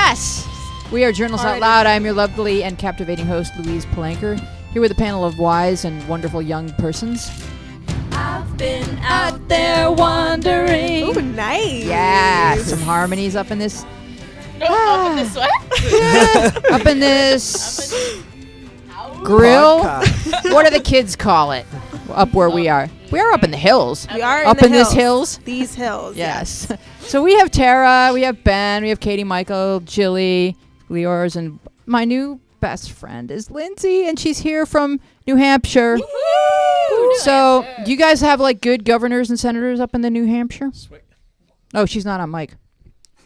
Yes! We are Journals Out Loud. I'm your lovely and captivating host, Louise Palanker, here with a panel of wise and wonderful young persons. I've been out there wandering. Ooh, nice. Yeah, some harmonies up in this. Up in this what? Up in this grill. What do the kids call it? Up where we are. We are up in the hills. We are up in these hills. These hills. Yes. So we have Tara, we have Ben, we have Katie, Michael, Jilly, Leors, and my new best friend is Lindsay, and she's here from New Hampshire. Woo! So, do you guys have like good governors and senators up in the New Hampshire? Sweet. Oh, she's not on mic.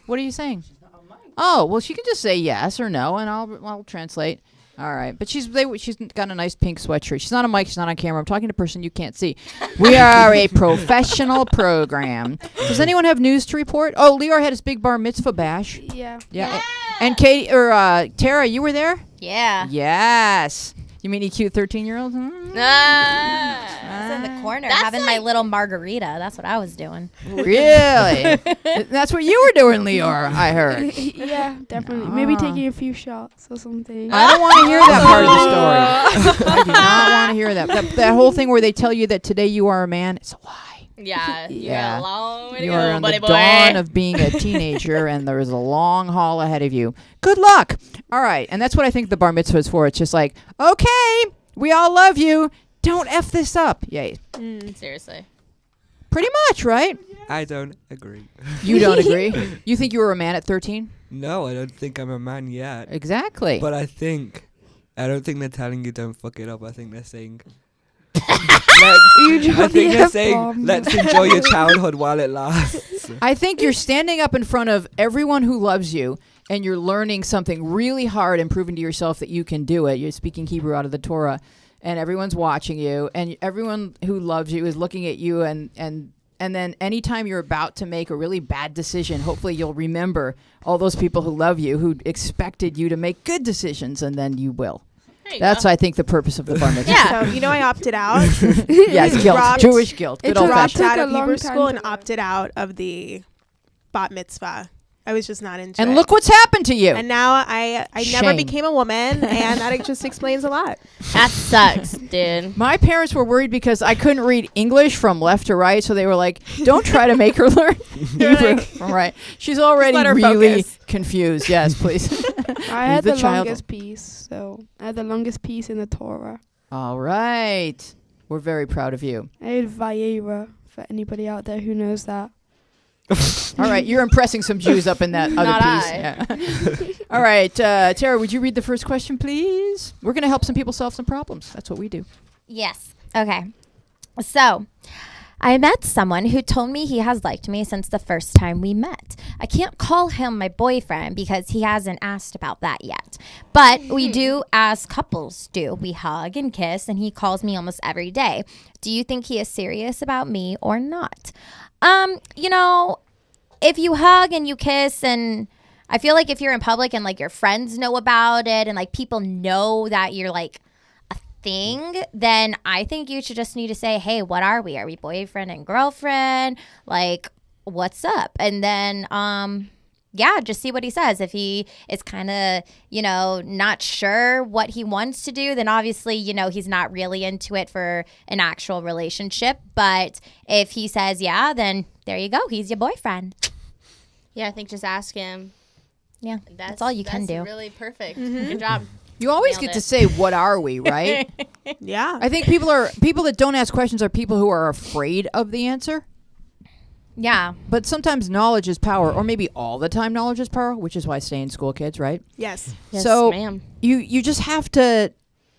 What are you saying? She's not on mic. Oh, well, she can just say yes or no, and I'll translate. All right, but she's got a nice pink sweatshirt. She's not on mic. She's not on camera. I'm talking to a person you can't see. We are a professional program. Does anyone have news to report? Oh, Leor had his big bar mitzvah bash. Yeah. Yeah. And Katie or Tara, you were there? Yeah. Yes. You mean cute 13-year-olds? I I was in the corner having my little margarita. That's what I was doing. Really? That's what you were doing, Leor, I heard. Yeah, definitely. Maybe taking a few shots or something. I don't want to hear that part of the story. I do not want to hear that. That whole thing where they tell you that today you are a man, it's a lie. Yeah. Yeah. You're a long way to You go, are on buddy the boy. dawn of being a teenager, and there is a long haul ahead of you. Good luck. All right. And that's what I think the bar mitzvah is for. It's just like, okay, we all love you. Don't F this up. Yay. Seriously. Pretty much, right? I don't agree. You don't agree? You think you were a man at 13? No, I don't think I'm a man yet. Exactly. But I don't think they're telling you don't fuck it up. I think they're saying, let's enjoy your childhood while it lasts. I think you're standing up in front of everyone who loves you, and you're learning something really hard and proving to yourself that you can do it. You're speaking Hebrew out of the Torah, and everyone's watching you, and everyone who loves you is looking at you, and then anytime you're about to make a really bad decision, hopefully you'll remember all those people who love you, who expected you to make good decisions, and then you will. That's, I think, the purpose of the bar mitzvah. Yeah. So, you know, I opted out. Yes, guilt. Jewish guilt. Good old Dropped fashioned. out of Took a long Hebrew time school to and opted out of the bat mitzvah. I was just not into it. And look what's happened to you. And now I never Shame. became a woman, and that just explains a lot. That sucks, dude. My parents were worried because I couldn't read English from left to right, so they were like, don't try to make her learn Hebrew from right. She's already let her really focus. confused. Yes, please. I had the child. longest piece, so I had the longest piece in the Torah. All right. We're very proud of you. I had Vayera for anybody out there who knows that. All right, you're impressing some Jews up in that other Not piece. Yeah. All right, Tara, would you read the first question, please? We're going to help some people solve some problems. That's what we do. Yes. Okay. So, I met someone who told me he has liked me since the first time we met. I can't call him my boyfriend because he hasn't asked about that yet. But we do as couples do. We hug and kiss, and he calls me almost every day. Do you think he is serious about me or not? You know, if you hug and you kiss, and I feel like if you're in public and like your friends know about it and like people know that you're like a thing, then I think you should just need to say, hey, what are we? Are we boyfriend and girlfriend? Like, what's up? And then, yeah, just see what he says. If he is kind of, not sure what he wants to do, then obviously, he's not really into it for an actual relationship. But if he says, yeah, then there you go. He's your boyfriend. Yeah, I think just ask him. Yeah, that's all you can do. That's really perfect. Good job. You always Nailed get it. to say, what are we, right? Yeah. I think people that don't ask questions are people who are afraid of the answer. Yeah. But sometimes knowledge is power, or maybe all the time knowledge is power, which is why stay in school, kids, right? Yes. Yes, So ma'am. you just have to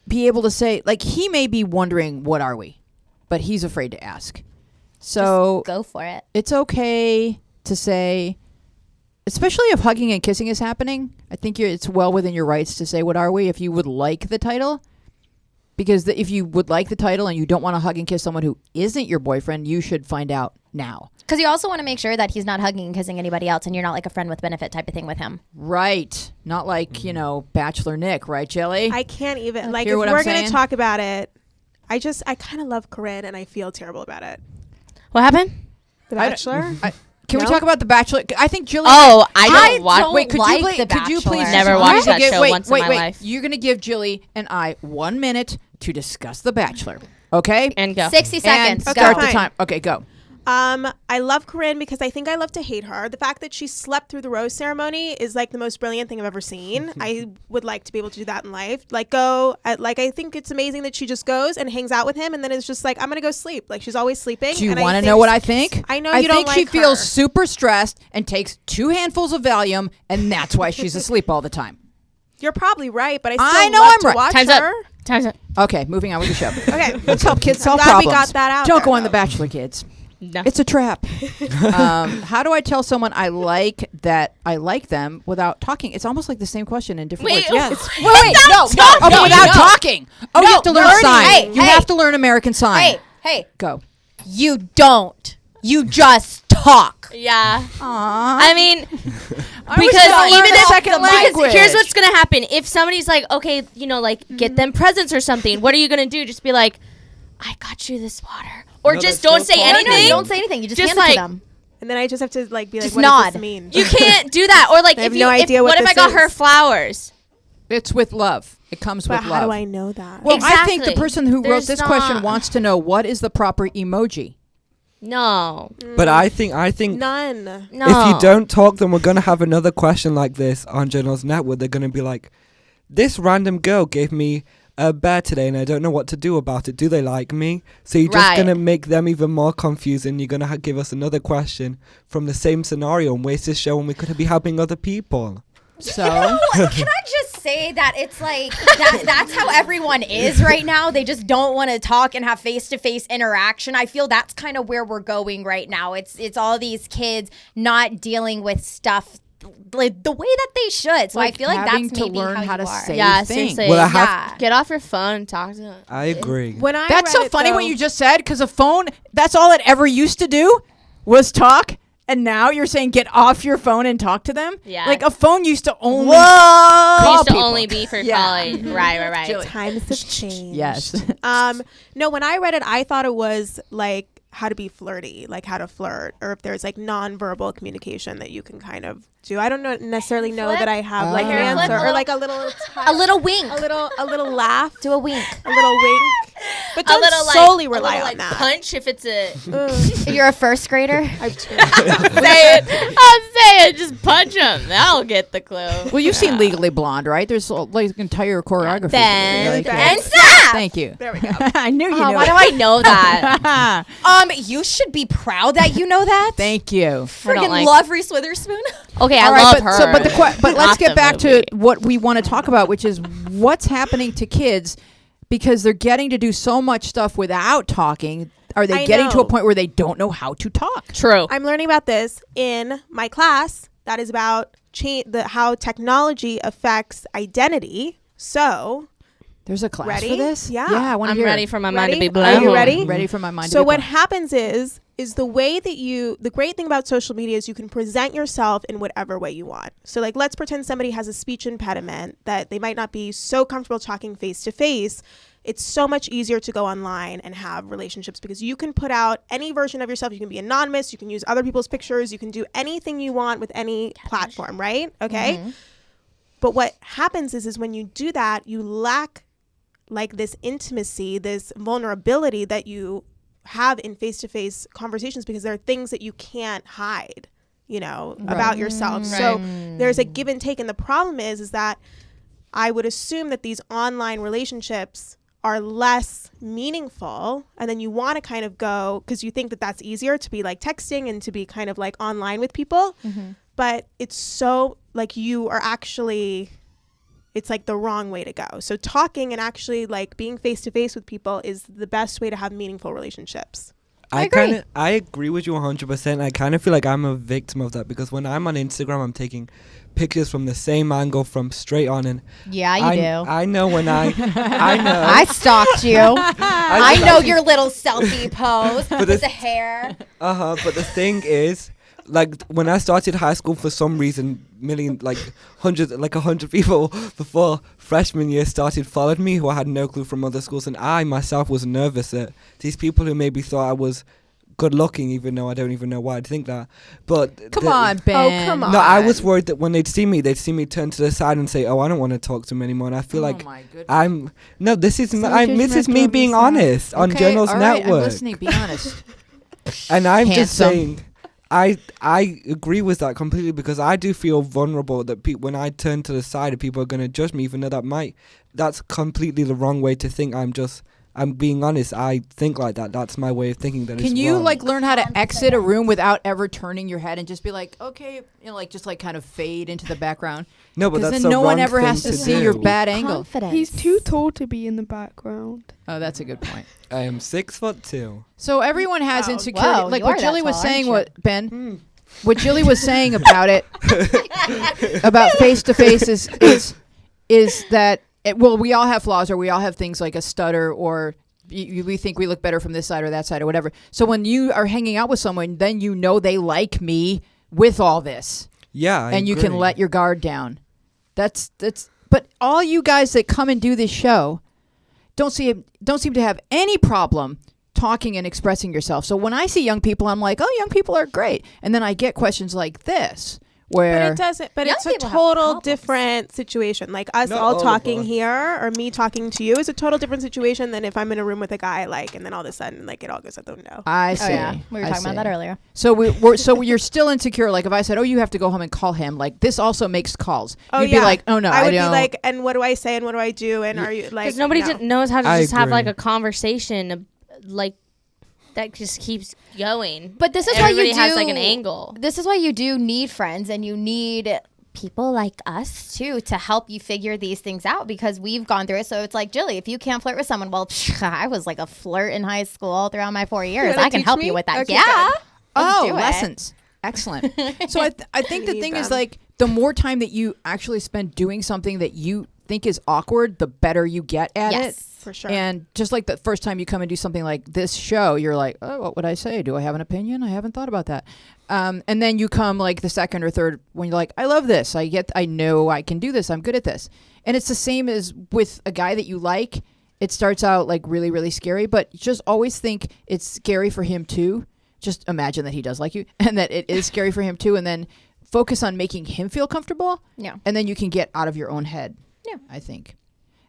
be able to say, like, he may be wondering, what are we? But he's afraid to ask. So Just go for it. it's okay to say, especially if hugging and kissing is happening, I think it's well within your rights to say, what are we, if you would like the title. Because if you would like the title and you don't want to hug and kiss someone who isn't your boyfriend, you should find out now. Because you also want to make sure that he's not hugging and kissing anybody else and you're not like a friend with benefit type of thing with him. Right. Not like, Bachelor Nick, right, Jelly? I can't even, like, Hear if what I'm we're going saying? to talk about it, I kind of love Corinne, and I feel terrible about it. What happened? The Bachelor? Can we No? talk about The Bachelor? I think Jilly. Oh, I don't watch. don't Could like you, The could you please? Bachelor. Never you're watched gonna that show once in my life. You're going to give Jilly and I 1 minute to discuss The Bachelor. Okay? And go. 60 seconds. And Go. start the Fine. time. Okay, go. I love Corinne because I think I love to hate her. The fact that she slept through the rose ceremony is like the most brilliant thing I've ever seen. I would like to be able to do that in life. Like I think it's amazing that she just goes and hangs out with him and then it's just like, I'm going to go sleep. Like she's always sleeping. Do you and want to think- know what I think? I know I you don't think she like feels her. super stressed and takes 2 handfuls of Valium, and that's why she's asleep all the time. You're probably right, but I I still know love I'm to right. watch Time's her. up. Time's up. Okay, moving on with the show. Okay. Let's help kids solve I'm glad we problems. got that out Don't there, go on The though. Bachelor, kids. No. It's a trap. How do I tell someone I like that I like them without talking? It's almost like the same question in different Wait, words. yes. Wait, no. Okay, without talking. Oh, you have to learn learning. sign. Hey, You hey. have to learn American sign. Hey, Go. you don't. You just talk. Yeah. Aww. I mean, was because gonna learn even a if second language. because here's what's gonna happen if somebody's like, okay, like get them presents or something. What are you gonna do? Just be like, I got you this water, or No, just that's don't still say talking. anything. No, you don't say anything. You just Just hand it like- to them. And then I just have to like be like, Just what nod. does this mean? You can't do that. Or like I have if no you, idea if, what if I this got her is. flowers? It's with love. It comes But with how love. do I know that? Well, I think the Exactly. person who wrote There's this question not- wants to know what is the proper emoji. No, But I think None. no. if you don't talk, then we're gonna have another question like this on Journals Net, where they're gonna be like, "This random girl gave me a bear today, and I don't know what to do about it. Do they like me?" So you're just Right. gonna make them even more confused, and you're gonna give us another question from the same scenario and waste this show when we could be helping other people. So Can I just say that it's like that's how everyone is right now. They just don't want to talk and have face-to-face interaction. I feel that's kind of where we're going right now. It's all these kids not dealing with stuff like the way that they should. So I feel like having that's to maybe learn how how you to are. say Yeah, things. seriously. Well, I have- Yeah. Get off your phone and talk to them. I agree. When I that's read so it, funny though, what you just said, because a phone, that's all it ever used to do was talk. And now you're saying get off your phone and talk to them? Yeah. Like a phone used to only It call used to people. only be for Yeah. calling. Right. Jilly. times have changed. Yes. No, when I read it, I thought it was like how to be flirty, like how to flirt, or if there's like nonverbal communication that you can kind of do. I don't necessarily know Flip. that I have like an Hair flip, answer, a or like a little A little wink. a little laugh, Do a wink. a little wink, but A don't little like solely a rely little, on like, that. punch if it's a You're a first grader. I've too. say it. I'm saying just punch them. That'll get the clue. Well, you've seen Legally Blonde, right? There's like entire choreography. Bend Like, and stop. Thank you. There we go. I knew you Oh, knew why it. do I know that? You should be proud that you know that. Thank you. Friggin' like- love Reese Witherspoon. Okay, All I right, love but, her. So, but let's Not get the back movie. to what we want to talk about, which is what's happening to kids because they're getting to do so much stuff without talking. Are they I getting to know. a point where they don't know how to talk? True. I'm learning about this in my class that is about how technology affects identity. So, There's a class Ready? for this? Yeah. I want to I'm hear. ready for my mind to be Ready? blown. Are you ready? Ready for my mind to So be what blown. happens is the way that the great thing about social media is you can present yourself in whatever way you want. So like, let's pretend somebody has a speech impediment that they might not be so comfortable talking face to face. It's so much easier to go online and have relationships because you can put out any version of yourself. You can be anonymous. You can use other people's pictures. You can do anything you want with any platform, right? Okay. Mm-hmm. But what happens is when you do that, you lack like this intimacy, this vulnerability that you have in face-to-face conversations because there are things that you can't hide, about yourself. So there's a give and take. And the problem is that I would assume that these online relationships are less meaningful. And then you want to kind of go, because you think that that's easier to be like texting and to be kind of like online with people. But it's so like you are actually... it's like the wrong way to go. So talking and actually like being face to face with people is the best way to have meaningful relationships. I agree. I agree with you 100%. I kind of feel like I'm a victim of that because when I'm on Instagram, I'm taking pictures from the same angle from straight on, and Yeah, you do. I know when I know. I stalked you. I just know actually- your little selfie pose with this- the hair. But the thing is, like when I started high school, for some reason, hundred people before freshman year started followed me who I had no clue from other schools, and I myself was nervous that these people who maybe thought I was good looking, even though I don't even know why I'd think that. But Come on, Ben. come No, I on. was worried that when they'd see me turn to the side and say, "Oh, I don't want to talk to him anymore." And I feel like my goodness. this is So this is me judgmental of being yourself. honest on Okay, Journals all right, Network. I'm listening. Be honest. And I'm just Handsome. saying, I agree with that completely, because I do feel vulnerable that when I turn to the side, people are going to judge me, even though that's completely the wrong way to think. I'm being honest. I think like that. That's my way of thinking. That Can it's you wrong. like learn how to exit a room without ever turning your head and just be like, okay, like just like kind of fade into the background? No, but Because that's then the no one wrong ever thing has to to see your do. bad angle. Confidence. He's too tall to be in the background. Oh, that's a good point. I am 6'2". So everyone has Wow. insecurity. Whoa, like you what are Jilly that was tall, saying, aren't what Ben, what Jilly was saying about it, about face to face is that well, we all have flaws, or we all have things like a stutter, or we think we look better from this side or that side or whatever. So when you are hanging out with someone, then you know they like me with all this, Yeah, and you can let your guard down. That's. But all you guys that come and do this show don't seem to have any problem talking and expressing yourself. So when I see young people, I'm like, oh, young people are great. And then I get questions like this, But where it doesn't. But Young it's a people have total problems. different situation. Like us Not all all of talking us. here, or me talking to you, is a total different situation than if I'm in a room with a guy, like, and then all of a sudden, like, it all goes out the window. I see. Oh yeah, we were I talking about that see. earlier. So so you're still insecure. Like if I said, oh, you have to go home and call him. Like this also makes calls. Oh, You'd yeah. be like, oh no, I would be don't. like, and what do I say and what do I do? And are you like? Because nobody no. knows how to I just have like agree. a conversation, like that just keeps going. But this is Everybody why you has do, like an angle. This is why you do need friends, and you need people like us too to help you figure these things out, because we've gone through it. So it's like, Jilly, if you can't flirt with someone, well, I was like a flirt in high school all throughout my 4 years. gonna I can teach help me? you with that. Okay, Yeah. good. Let's Oh, do it. lessons. Excellent. So I think the need thing is them. like the more time that you actually spend doing something that you think is awkward, the better you get at Yes. it. For sure. And just like the first time you come and do something like this show, you're like, oh, what would I say? Do I have an opinion? I haven't thought about that. And then you come like the second or third when you're like, I love this. I know I can do this. I'm good at this. And it's the same as with a guy that you like. It starts out like really, really scary, but just always think it's scary for him too. Just imagine that he does like you and that it is scary for him too. And then focus on making him feel comfortable. Yeah. And then you can get out of your own head. Yeah. I think.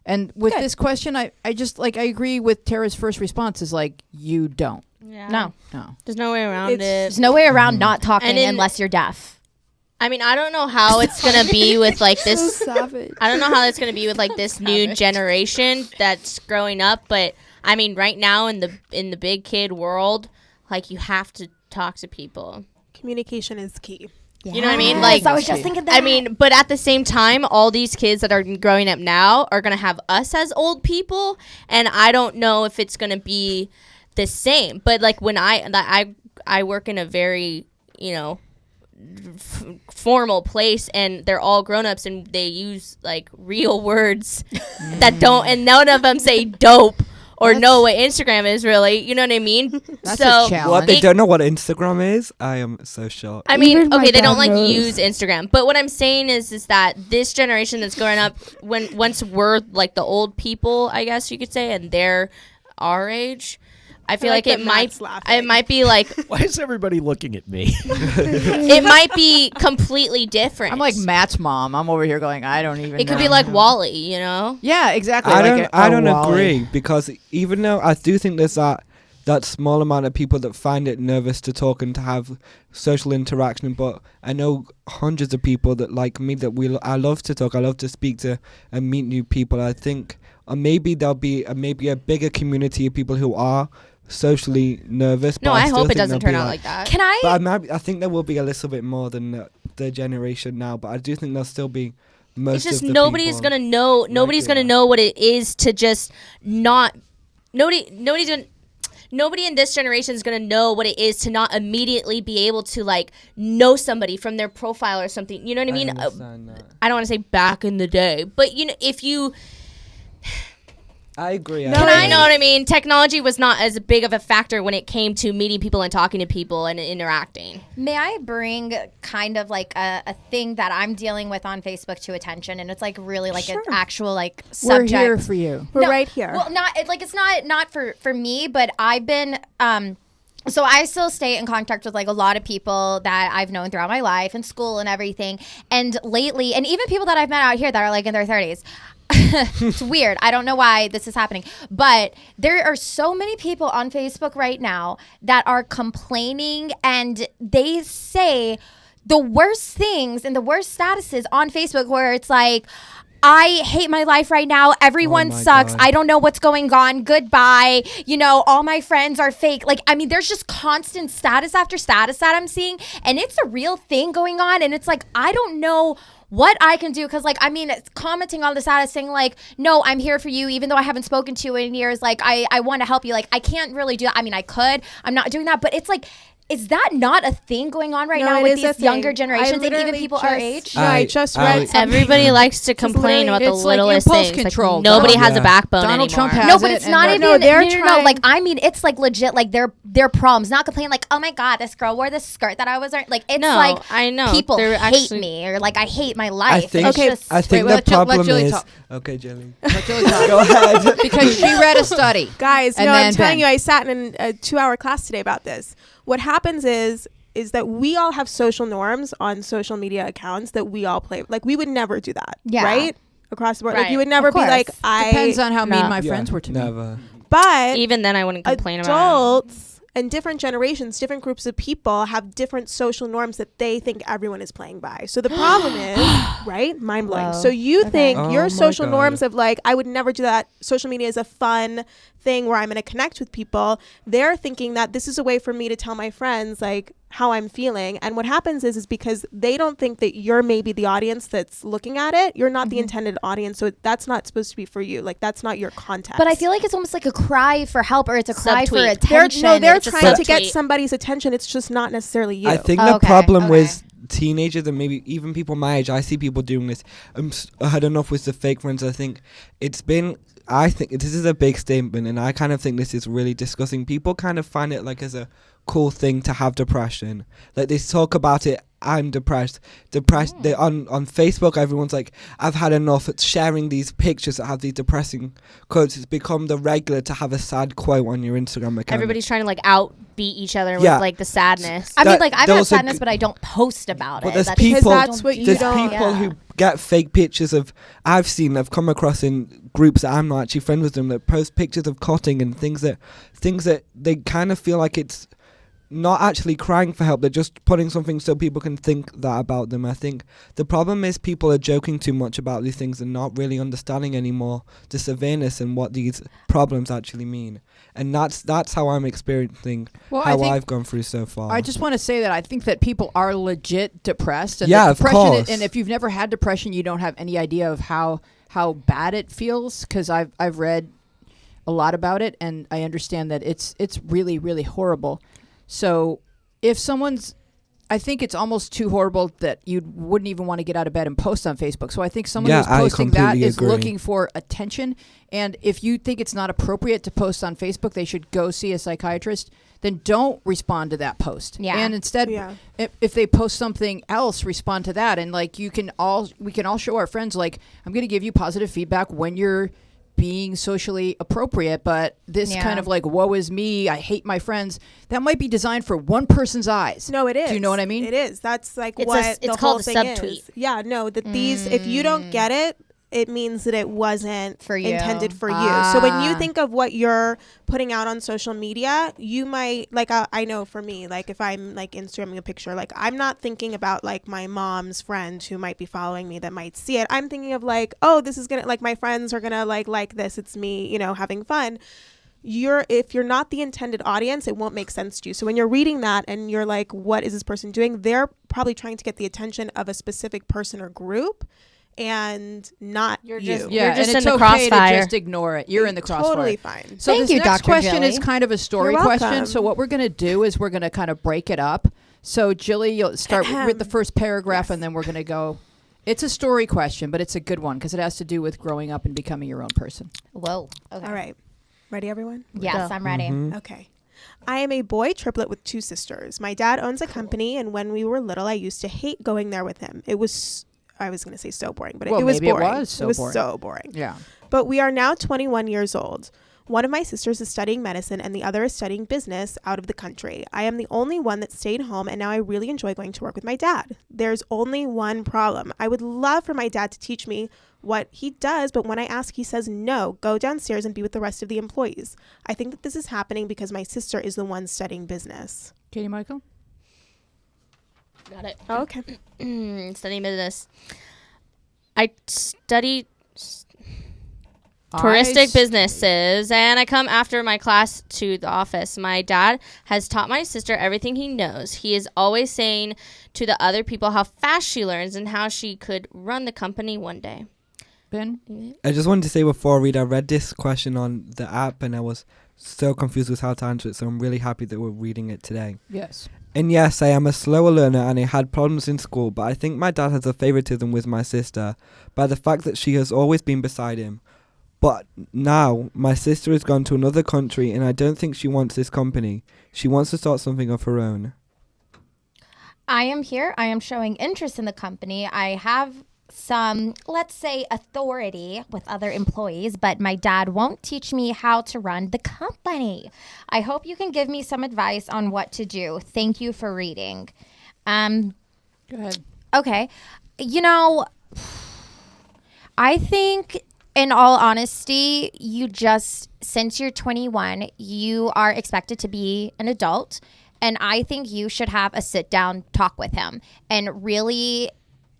And with Good. this question, I just like I agree with Tara's first response is like you don't. Yeah. No. No. There's no way around It's- it. There's no way around not talking And in- unless you're deaf. I mean, I don't know how it's gonna be with like So this. savage. I don't know how it's gonna be with like this new generation that's growing up. But I mean, right now in the big kid world, like you have to talk to people. Communication is key. You know what I mean? Yes, Like, I was just thinking that. I mean, but at the same time, all these kids that are growing up now are gonna have us as old people, and I don't know if it's gonna be the same. But like when I work in a very formal place, and they're all grown-ups, and they use like real words that don't, and none of them say dope or know what Instagram is really. You know what I mean? That's so a challenge. What, they It- don't know what Instagram is? I am so shocked. I mean, Even my okay, they don't dad like knows. use Instagram, but what I'm saying is that this generation that's growing up, once we're like the old people, I guess you could say, and they're our age, I feel like that it might, Matt's laughing. it might be like, Why is everybody looking at me? it might be completely different. I'm like Matt's mom. I'm over here going, I don't even it could know. be like Wally, you know? Yeah, exactly. I like don't. I a don't Wall-E. agree, because even though I do think there's that small amount of people that find it nervous to talk and to have social interaction, but I know hundreds of people that like me that I love to talk. I love to speak to and meet new people. I think maybe there'll be maybe a bigger community of people who are socially nervous. No, but I still hope it think doesn't there'll turn be out like that. Can I? But I think there will be a little bit more than the generation now. But I do think there'll still be most. It's just of the nobody's people gonna know. Nobody's gonna regular. know what it is to just not. Nobody's gonna. Nobody in this generation is gonna know what it is to not immediately be able to like know somebody from their profile or something. You know what I mean? understand that. I don't want to say back in the day, but you know, if you. I agree. Can I know what I mean? Technology was not as big of a factor when it came to meeting people and talking to people and interacting. May I bring kind of like a thing that I'm dealing with on Facebook to attention, and it's like really like an actual like We're subject. here for you. We're right here. Well, it's not for me, but I've been So I still stay in contact with like a lot of people that I've known throughout my life and school and everything. And lately, and even people that I've met out here that are like in their 30s. It's weird. I don't know why this is happening. But there are so many people on Facebook right now that are complaining, and they say the worst things and the worst statuses on Facebook where it's like, I hate my life right now. Everyone sucks. God. I don't know what's going on. Goodbye. You know, all my friends are fake. Like, I mean, there's just constant status after status that I'm seeing. And it's a real thing going on. And it's like, I don't know what I can do. Because, like, I mean, it's commenting on the status saying, like, no, I'm here for you. Even though I haven't spoken to you in years. Like, I want to help you. Like, I can't really do that. I mean, I could. I'm not doing that. But it's like, is that not a thing going on right No, now it with is a these thing. younger generations and even literally people just- our age? No, I just read something. Everybody likes to complain about the It's like littlest impulse things. control. Like, nobody Donald- has a backbone Donald anymore. Trump has No, but it, it's and not they're- even. No, they're no, trying- like, I mean, it's like legit. Like their problems. Not complaining. Like, oh my god, this girl wore this skirt that I was wearing. Like, it's No, like I know. people They're hate actually- me, or like I hate my I life. think. It's just, I think Wait, the let Jill- let problem Julie is. talk. Okay, Jelly. Let Julie talk. Go ahead. Because she read a study. Guys, And no, then I'm telling Ben. you, I sat in a 2-hour class today about this. What happens is that we all have social norms on social media accounts that we all play. Like, we would never do that, Yeah. right? Across the board. Like, Right. you would never Of be course. like, I... Depends on how mean No. my Yeah, friends were to me. never. But Even then, I wouldn't complain about adults and different generations, different groups of people have different social norms that they think everyone is playing by. So the problem is, right? Mind blowing. Whoa. So you Okay. think Oh your my social God. norms of like, I would never do that. Social media is a fun thing where I'm going to connect with people. They're thinking that this is a way for me to tell my friends like how I'm feeling. And what happens is because they don't think that you're maybe the audience that's looking at it. You're not the intended audience. So that's not supposed to be for you. Like, that's not your context. but I feel like it's almost like a cry for help, or it's a cry for Subtweet. attention. they're It's a trying to get subtweet. somebody's attention. It's just not necessarily you. I think Oh, the okay, problem okay. with teenagers and maybe even people my age, I see people doing this. I had enough with the fake friends. I think this is a big statement, and I kind of think this is really disgusting. People kind of find it like as a cool thing to have depression. Like, they talk about it. I'm depressed. They on Facebook, everyone's like, I've had enough. It's sharing these pictures that have these depressing quotes. It's become the regular to have a sad quote on your Instagram account. Everybody's trying to like outbeat each other Yeah. with like the sadness. I mean, that- like, I've had those are sadness, g- but I don't post about But it. there's That's people- Because that's what you There's don't. people who get fake pictures of. I've come across in groups that I'm not actually friends with them that post pictures of cutting and things that they kind of feel like it's not actually crying for help. They're just putting something so people can think that about them. I think the problem is people are joking too much about these things and not really understanding anymore the severeness and what these problems actually mean. And that's how I'm experiencing Well, I how think- I've gone through so far. I just want to say that I think that people are legit depressed. And Yeah, that of depression course. and if you've never had depression, you don't have any idea of how bad it feels. Because I've read a lot about it, and I understand that it's really, really horrible. So if I think it's almost too horrible that you wouldn't even want to get out of bed and post on Facebook. So I think someone Yeah, who's I posting that completely is agree. looking for attention. And if you think it's not appropriate to post on Facebook, they should go see a psychiatrist. Then don't respond to that post. Yeah. And instead, Yeah. if they post something else, respond to that. And like we can all show our friends, like, I'm going to give you positive feedback when you're being socially appropriate, but this Yeah. kind of like, woe is me, I hate my friends, that might be designed for one person's eyes. No, it is. Do you know what I mean? It is. That's like It's what it's the called whole a thing subtweet. is. Yeah, no, that these, if you don't get it, it means that it wasn't For you. intended for you. So when you Ah. think of what you're putting out on social media, you might, like, I know for me, like, if I'm like Instagramming a picture, like, I'm not thinking about like my mom's friend who might be following me that might see it. I'm thinking of like, oh, this is gonna, like, my friends are gonna like this. It's me, having fun. If you're not the intended audience, it won't make sense to you. So when you're reading that and you're like, what is this person doing? They're probably trying to get the attention of a specific person or group and not You're you. just- Yeah, You're just and it's in the okay crossfire. to just ignore it. You're in the crossfire. Totally fine. So Thank this you, next Dr. question is Jilly. kind of a story You're question. welcome. So what we're going to do is we're going to kind of break it up. So Jilly, you'll start with the first paragraph, Yes. and then we're going to go. It's a story question, but it's a good one because it has to do with growing up and becoming your own person. Whoa. Okay. All right. Ready, everyone? Yes, I'm ready. Mhm. Okay. I am a boy triplet with 2 sisters. My dad owns a company, and when we were little, I used to hate going there with him. It was, I was going to say so boring, but Well, it was maybe it boring. was so boring. so boring. Yeah. But we are now 21 years old. One of my sisters is studying medicine and the other is studying business out of the country. I am the only one that stayed home, and now I really enjoy going to work with my dad. There's only one problem. I would love for my dad to teach me what he does, but when I ask, he says, no, go downstairs and be with the rest of the employees. I think that this is happening because my sister is the one studying business. Katie Michael? Got it. Oh, okay. Studying business. I study touristic businesses, and I come after my class to the office. My dad has taught my sister everything he knows. He is always saying to the other people how fast she learns and how she could run the company one day. Ben? I just wanted to say before I read this question on the app and I was so confused with how to answer it, so I'm really happy that we're reading it today. Yes. And yes, I am a slower learner and I had problems in school, but I think my dad has a favoritism with my sister by the fact that she has always been beside him. But now my sister has gone to another country and I don't think she wants this company. She wants to start something of her own. I am here. I am showing interest in the company. I have some, let's say, authority with other employees, but my dad won't teach me how to run the company. I hope you can give me some advice on what to do. Thank you for reading. Go ahead. Okay. You know, I think in all honesty, you just, since you're 21, you are expected to be an adult. And I think you should have a sit down talk with him and really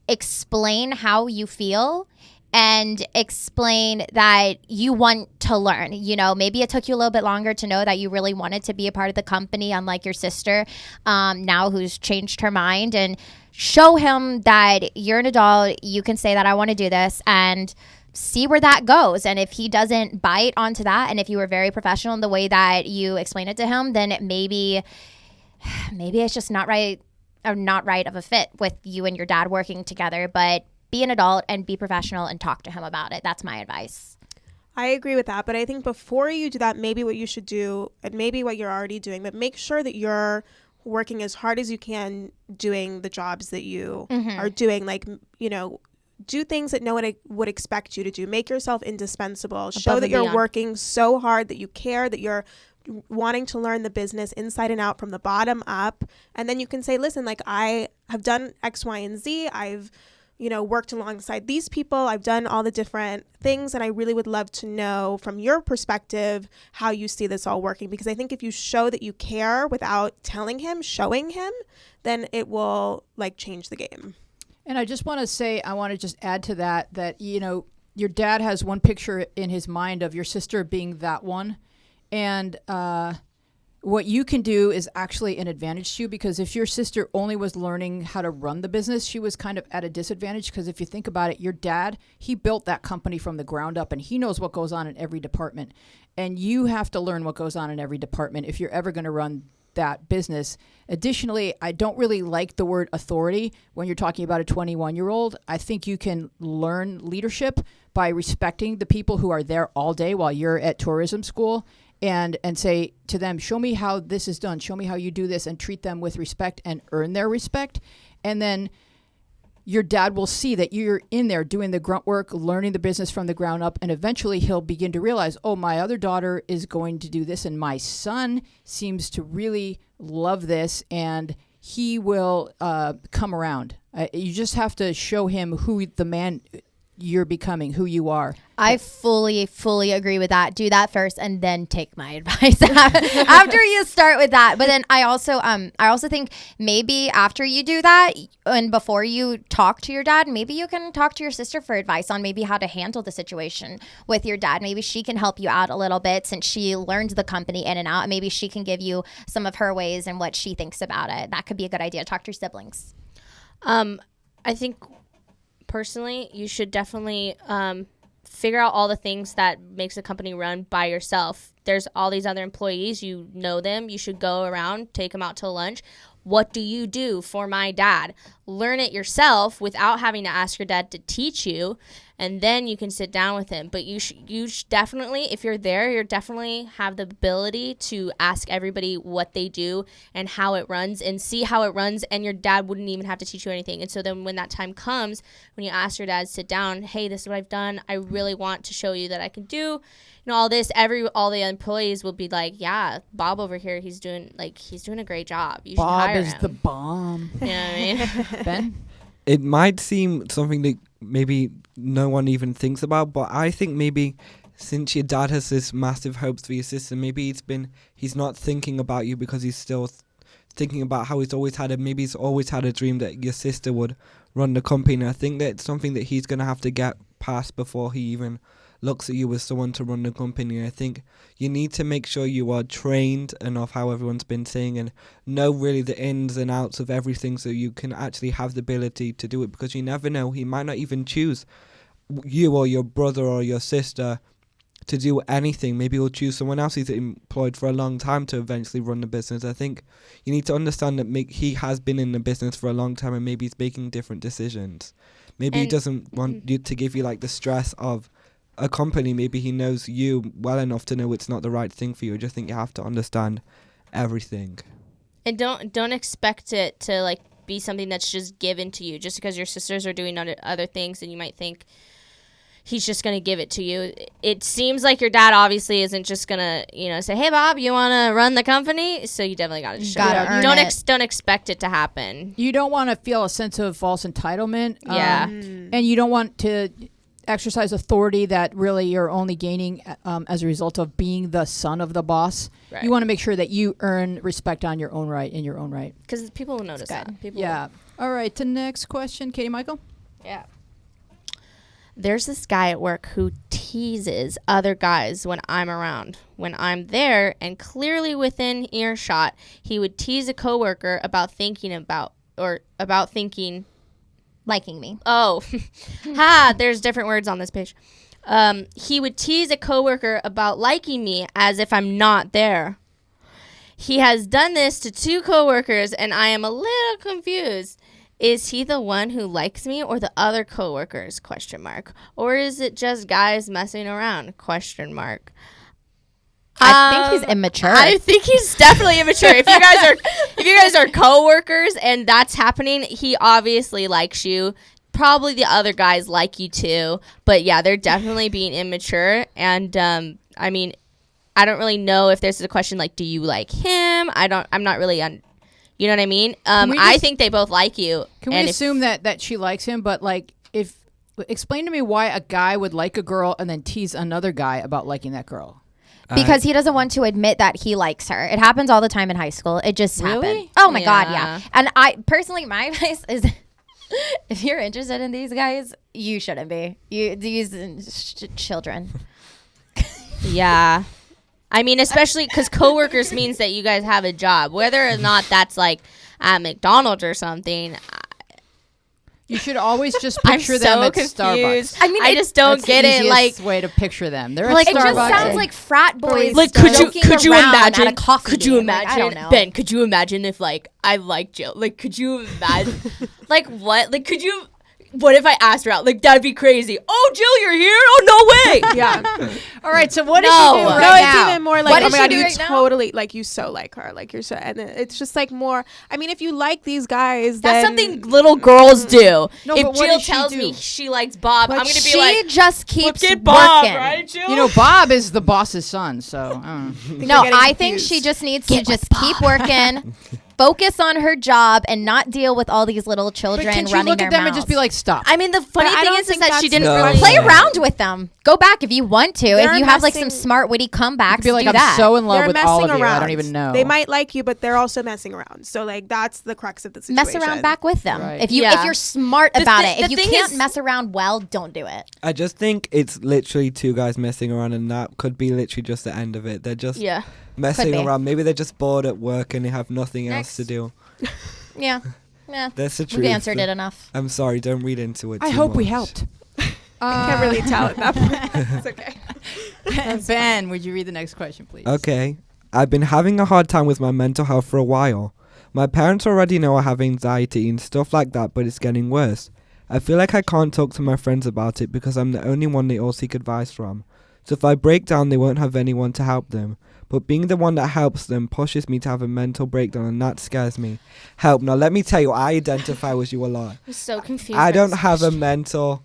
explain how you feel and explain that you want to learn. You know, maybe it took you a little bit longer to know that you really wanted to be a part of the company, unlike your sister now who's changed her mind, and show him that you're an adult. You can say that I want to do this and see where that goes. And if he doesn't bite onto that, and if you were very professional in the way that you explain it to him, then maybe it's just not right of a fit with you and your dad working together. But be an adult and be professional and talk to him about it. That's my advice. I agree with that, but I think before you do that, maybe what you should do, and maybe what you're already doing, but make sure that you're working as hard as you can doing the jobs that you are doing. Like, you know, do things that no one would expect you to do. Make yourself indispensable. Show that you're working so hard, that you care, that you're wanting to learn the business inside and out from the bottom up. And then you can say, listen, like, I have done X, Y, and Z. I've, you know, worked alongside these people. I've done all the different things. And I really would love to know from your perspective how you see this all working. Because I think if you show that you care without telling him, showing him, then it will like change the game. And I just want to say, I want to just add to that, you know, your dad has one picture in his mind of your sister being that one. And what you can do is actually an advantage to you, because if your sister only was learning how to run the business, she was kind of at a disadvantage. Because if you think about it, your dad, he built that company from the ground up and he knows what goes on in every department. And you have to learn what goes on in every department if you're ever going to run that business. Additionally, I don't really like the word authority when you're talking about a 21-year-old. I think you can learn leadership by respecting the people who are there all day while you're at tourism school, and say to them, show me how this is done, show me how you do this, and treat them with respect and earn their respect. And then your dad will see that you're in there doing the grunt work, learning the business from the ground up, and eventually he'll begin to realize, oh, my other daughter is going to do this, and my son seems to really love this, and he will come around. You just have to show him who the man you're becoming, who you are. I fully agree with that. Do that first and then take my advice after you start with that. But then I also think maybe after you do that and before you talk to your dad, maybe you can talk to your sister for advice on maybe how to handle the situation with your dad. Maybe she can help you out a little bit since she learned the company in and out. And maybe she can give you some of her ways and what she thinks about it. That could be a good idea. Talk to your siblings. I think personally, you should definitely figure out all the things that makes a company run by yourself. There's all these other employees. You know them. You should go around, take them out to lunch. What do you do for my dad? Learn it yourself without having to ask your dad to teach you. and then you can sit down with him. But you definitely, if you're there, you definitely have the ability to ask everybody what they do and how it runs and see how it runs, and your dad wouldn't even have to teach you anything. And so then when that time comes, when you ask your dad, sit down, hey, this is what I've done. I really want to show you that I can do all this. All the employees will be like, yeah, Bob over here, he's doing a great job. You should hire him. Bob is the bomb. You know what I mean? Ben? It might seem something that maybe no one even thinks about, but I think maybe since your dad has this massive hopes for your sister, maybe he's not thinking about you because he's still thinking about how he's always had a dream that your sister would run the company. And I think that it's something that he's going to have to get past before he even looks at you as someone to run the company. I think you need to make sure you are trained enough, how everyone's been saying, and know really the ins and outs of everything so you can actually have the ability to do it, because you never know, he might not even choose you or your brother or your sister to do anything. Maybe he'll choose someone else he's employed for a long time to eventually run the business. I think you need to understand that he has been in the business for a long time and maybe he's making different decisions. Maybe he doesn't want you to give you like the stress of a company. Maybe he knows you well enough to know it's not the right thing for you. I just think you have to understand everything. And don't expect it to like be something that's just given to you. Just because your sisters are doing other things and you might think he's just going to give it to you. It seems like your dad obviously isn't just going to, say, hey, Bob, you want to run the company? So you definitely got to show Gotta it. earn it. Don't expect it to happen. You don't want to feel a sense of false entitlement. Yeah. And you don't want to exercise authority that really you're only gaining as a result of being the son of the boss. Right. You want to make sure that you earn respect on your own right, in your own right. Because people will notice that. Yeah. All right. The next question, Katie Michael. Yeah. There's this guy at work who teases other guys when I'm around. When I'm there and clearly within earshot, he would tease a coworker about thinking Liking me. Oh, there's different words on this page. He would tease a coworker about liking me as if I'm not there. He has done this to 2 coworkers, and I am a little confused. Is he the one who likes me or the other coworkers? ? Or is it just guys messing around? ? I think he's immature. I think he's definitely immature. If you guys are coworkers and that's happening, he obviously likes you. Probably the other guys like you too. But yeah, they're definitely being immature. And I mean, I don't really know if there's a question like, do you like him? I'm not really you know what I mean? I think they both like you. Can we assume that she likes him? But like, explain to me why a guy would like a girl and then tease another guy about liking that girl. Because he doesn't want to admit that he likes her. It happens all the time in high school. It just happened. Oh my God, yeah. And I personally, my advice is, if you're interested in these guys, you shouldn't be. These children. Yeah. I mean, especially because coworkers means that you guys have a job. Whether or not that's like at McDonald's or something. You should always just picture them at Starbucks. I mean, I just don't get it. Like, way to picture them. They're like at it Starbucks. just sounds like frat boys. like could you imagine? At a coffee could you date? imagine? Like, I don't know. Ben, could you imagine if like I liked Jill? Like, could you imagine? Like what? Like, could you? What if I asked her out? Like, that'd be crazy. Oh, Jill, you're here? Oh, no way. Yeah. All right. So what does she do right no, now? it's even more like, What oh does my she God, do you right now? totally, like, you so like her. Like, you're so, and it's just like more, I mean, if you like these guys, That's then, something little girls do. No, if but what Jill does she tells do? me she likes Bob, I'm going to be She like, just keeps get Bob, working. right, Jill? You know, Bob is the boss's son, so I don't know. No, getting I think confused. she just needs to just keep working, focus on her job, and not deal with all these little But children can she running look their at them mouths. and just be like, "Stop"? I mean, the funny But I thing don't is think that she that's didn't No. really play Yeah. around with them. Go back if you want to. They're If you have like some messing- smart, witty comebacks, be like, do "I'm that. so in love they're with messing all of you. around. I don't even know." They might like you, but they're also messing around. So, like, that's the crux of the situation. Mess around back with them. Right. If Yeah. you're smart The about thi- it. the If you thing can't is- mess around well, don't do it. I just think it's literally 2 guys messing around, and that could be literally just the end of it. They're just Yeah. messing Could be. around. Maybe they're just bored at work and they have nothing else to Next. do. Yeah. Yeah. That's the truth. We've answered it enough. I'm sorry, don't read into it I too hope we much. helped. I can't really tell at that point. It's okay. Ben, would you read the next question, please? Okay. I've been having a hard time with my mental health for a while. My parents already know I have anxiety and stuff like that, but it's getting worse. I feel like I can't talk to my friends about it because I'm the only one they all seek advice from. So if I break down, they won't have anyone to help them. But being the one that helps them pushes me to have a mental breakdown, and that scares me. Help. Now, let me tell you, I identify with you a lot. I'm so confused. I by don't this have a question. mental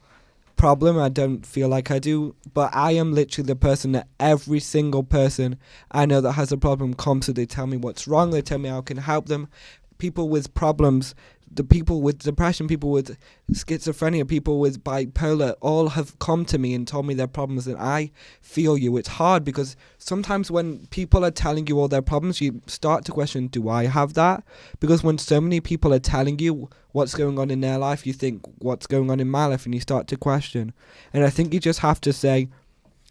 problem. I don't feel like I do. But I am literally the person that every single person I know that has a problem comes to. They tell me what's wrong. They tell me how I can help them. People with problems, the people with depression, people with schizophrenia, people with bipolar, all have come to me and told me their problems, and I feel you. It's hard because sometimes when people are telling you all their problems, you start to question, do I have that? Because when so many people are telling you what's going on in their life, you think, what's going on in my life? And you start to question. And I think you just have to say,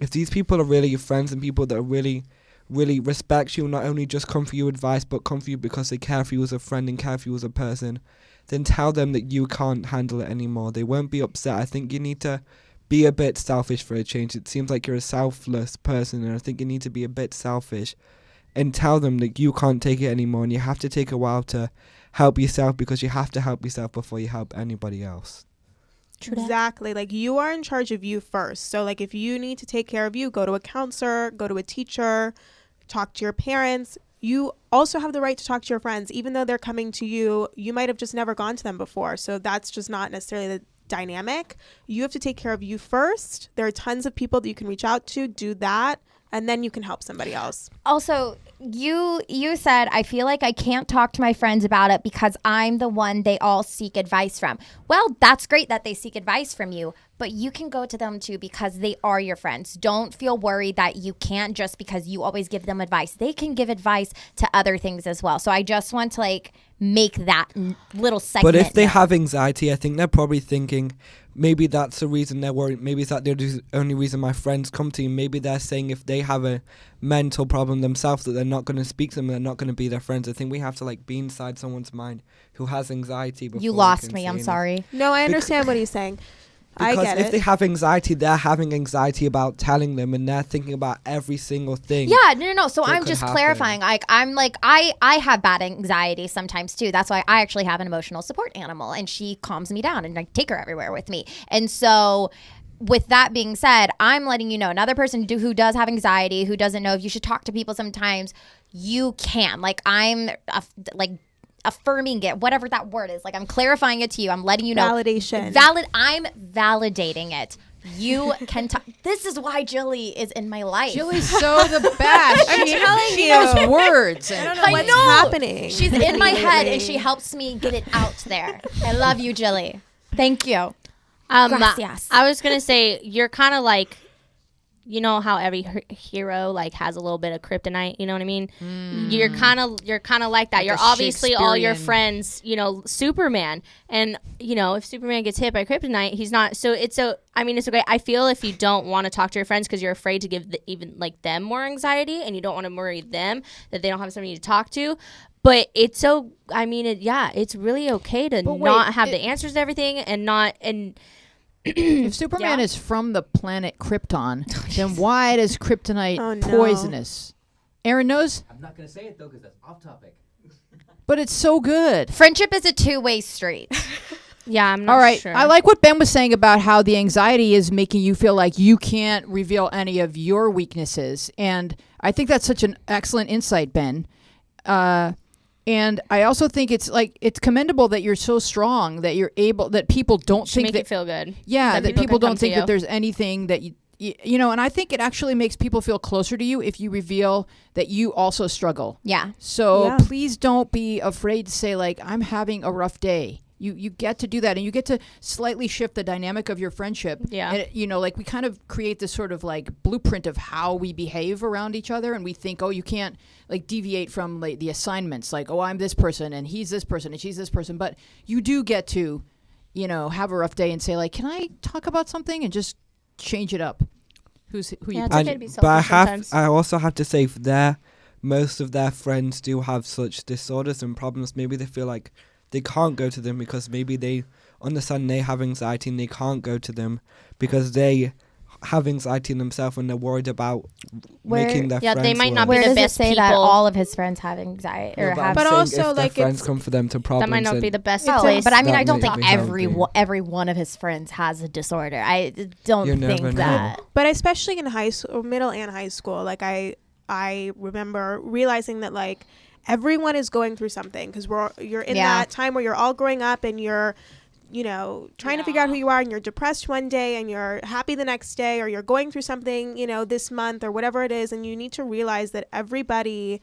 if these people are really your friends and people that are really respect you, not only just come for your advice, but come for you because they care for you as a friend and care for you as a person, then tell them that you can't handle it anymore. They won't be upset. I think you need to be a bit selfish for a change. It seems like you're a selfless person, and I think you need to be a bit selfish and tell them that you can't take it anymore, and you have to take a while to help yourself, because you have to help yourself before you help anybody else. Exactly. Like, you are in charge of you first. So, like, if you need to take care of you, go to a counselor, go to a teacher, talk to your parents. You also have the right to talk to your friends. Even though they're coming to you, you might have just never gone to them before. So that's just not necessarily the dynamic. You have to take care of you first. There are tons of people that you can reach out to. Do that, and then you can help somebody else. Also, you said, I feel like I can't talk to my friends about it because I'm the one they all seek advice from. Well, that's great that they seek advice from you, but you can go to them too because they are your friends. Don't feel worried that you can't just because you always give them advice. They can give advice to other things as well. So I just want to like make that little segment. But if they known. have anxiety, I think they're probably thinking, maybe that's the reason they're worried. Maybe it's that they're the only reason my friends come to you. Maybe they're saying if they have a mental problem themselves that they're not going to speak to them, they're not going to be their friends. I think we have to like be inside someone's mind who has anxiety. You lost me. I'm sorry. No, I understand what he's saying. I Because get if it. they have anxiety, they're having anxiety about telling them, and they're thinking about every single thing. Yeah, no. So that I'm could just happen. clarifying. Like, I'm like, I have bad anxiety sometimes too. That's why I actually have an emotional support animal, and she calms me down, and I take her everywhere with me. And so, with that being said, I'm letting you know, another person who does have anxiety, who doesn't know if you should talk to people sometimes, you can. Like, I'm affirming it, whatever that word is. Like, I'm clarifying it to you. I'm letting you know. Validation. I'm validating it. You can talk. This is why Jilly is in my life. Jilly's so the best. I'm telling she you. knows words. I don't know I what's know. happening. She's in my head, and lately. she helps me get it out there. I love you, Jilly. Thank you. Gracias. I was gonna say, you're kind of like, you know how every hero like has a little bit of kryptonite. You know what I mean? You're kind of like that. Like you're a obviously all your Shakespearean- friends. You know, Superman, and you know if Superman gets hit by kryptonite, he's not. So it's okay. I feel if you don't want to talk to your friends because you're afraid to give even like them more anxiety, and you don't want to worry them that they don't have somebody to talk to. But it's it's really okay to But wait, not have the answers to everything and not and. If Superman Yeah. is from the planet Krypton, then why is kryptonite Oh, no. poisonous? Aaron knows, I'm not going to say it, though, because that's off topic. but it's so good. Friendship is a two-way street. Yeah, I'm not All right. sure. I like what Ben was saying about how the anxiety is making you feel like you can't reveal any of your weaknesses. And I think that's such an excellent insight, Ben. And I also think it's commendable that you're so strong, that you're able, that people don't Should think make that it feel good. Yeah, that people can come don't to think you. that there's anything that you know, and I think it actually makes people feel closer to you if you reveal that you also struggle. Yeah. So Yeah. please don't be afraid to say like, I'm having a rough day. You get to do that, and you get to slightly shift the dynamic of your friendship. Yeah. And you know, like we kind of create this sort of like blueprint of how we behave around each other, and we think, oh, you can't like deviate from like the assignments, like, oh, I'm this person and he's this person and she's this person, but you do get to, you know, have a rough day and say like, can I talk about something, and just change it up. Who Yeah, you it's okay to be But selfish sometimes. I also have to say, most of their friends do have such disorders and problems. Maybe they feel like they can't go to them because maybe they understand they have anxiety and they can't go to them because they have anxiety in themselves when they're worried about Where- making their Yeah, friends they might not work. be Where the does it best say that people. all of his friends have anxiety or No, have? But I'm saying also, if their like, friends it's- come for them to That problems, might not then be the best Oh, place. but I mean, I That don't may think be healthy. every one of his friends has a disorder. I don't You never think know. that. But especially in high school, middle and high school, like I remember realizing that like everyone is going through something because you're in Yeah. that time where you're all growing up and you're, you know, trying to figure out who you are, and you're depressed one day and you're happy the next day, or you're going through something, you know, this month or whatever it is, and you need to realize that everybody,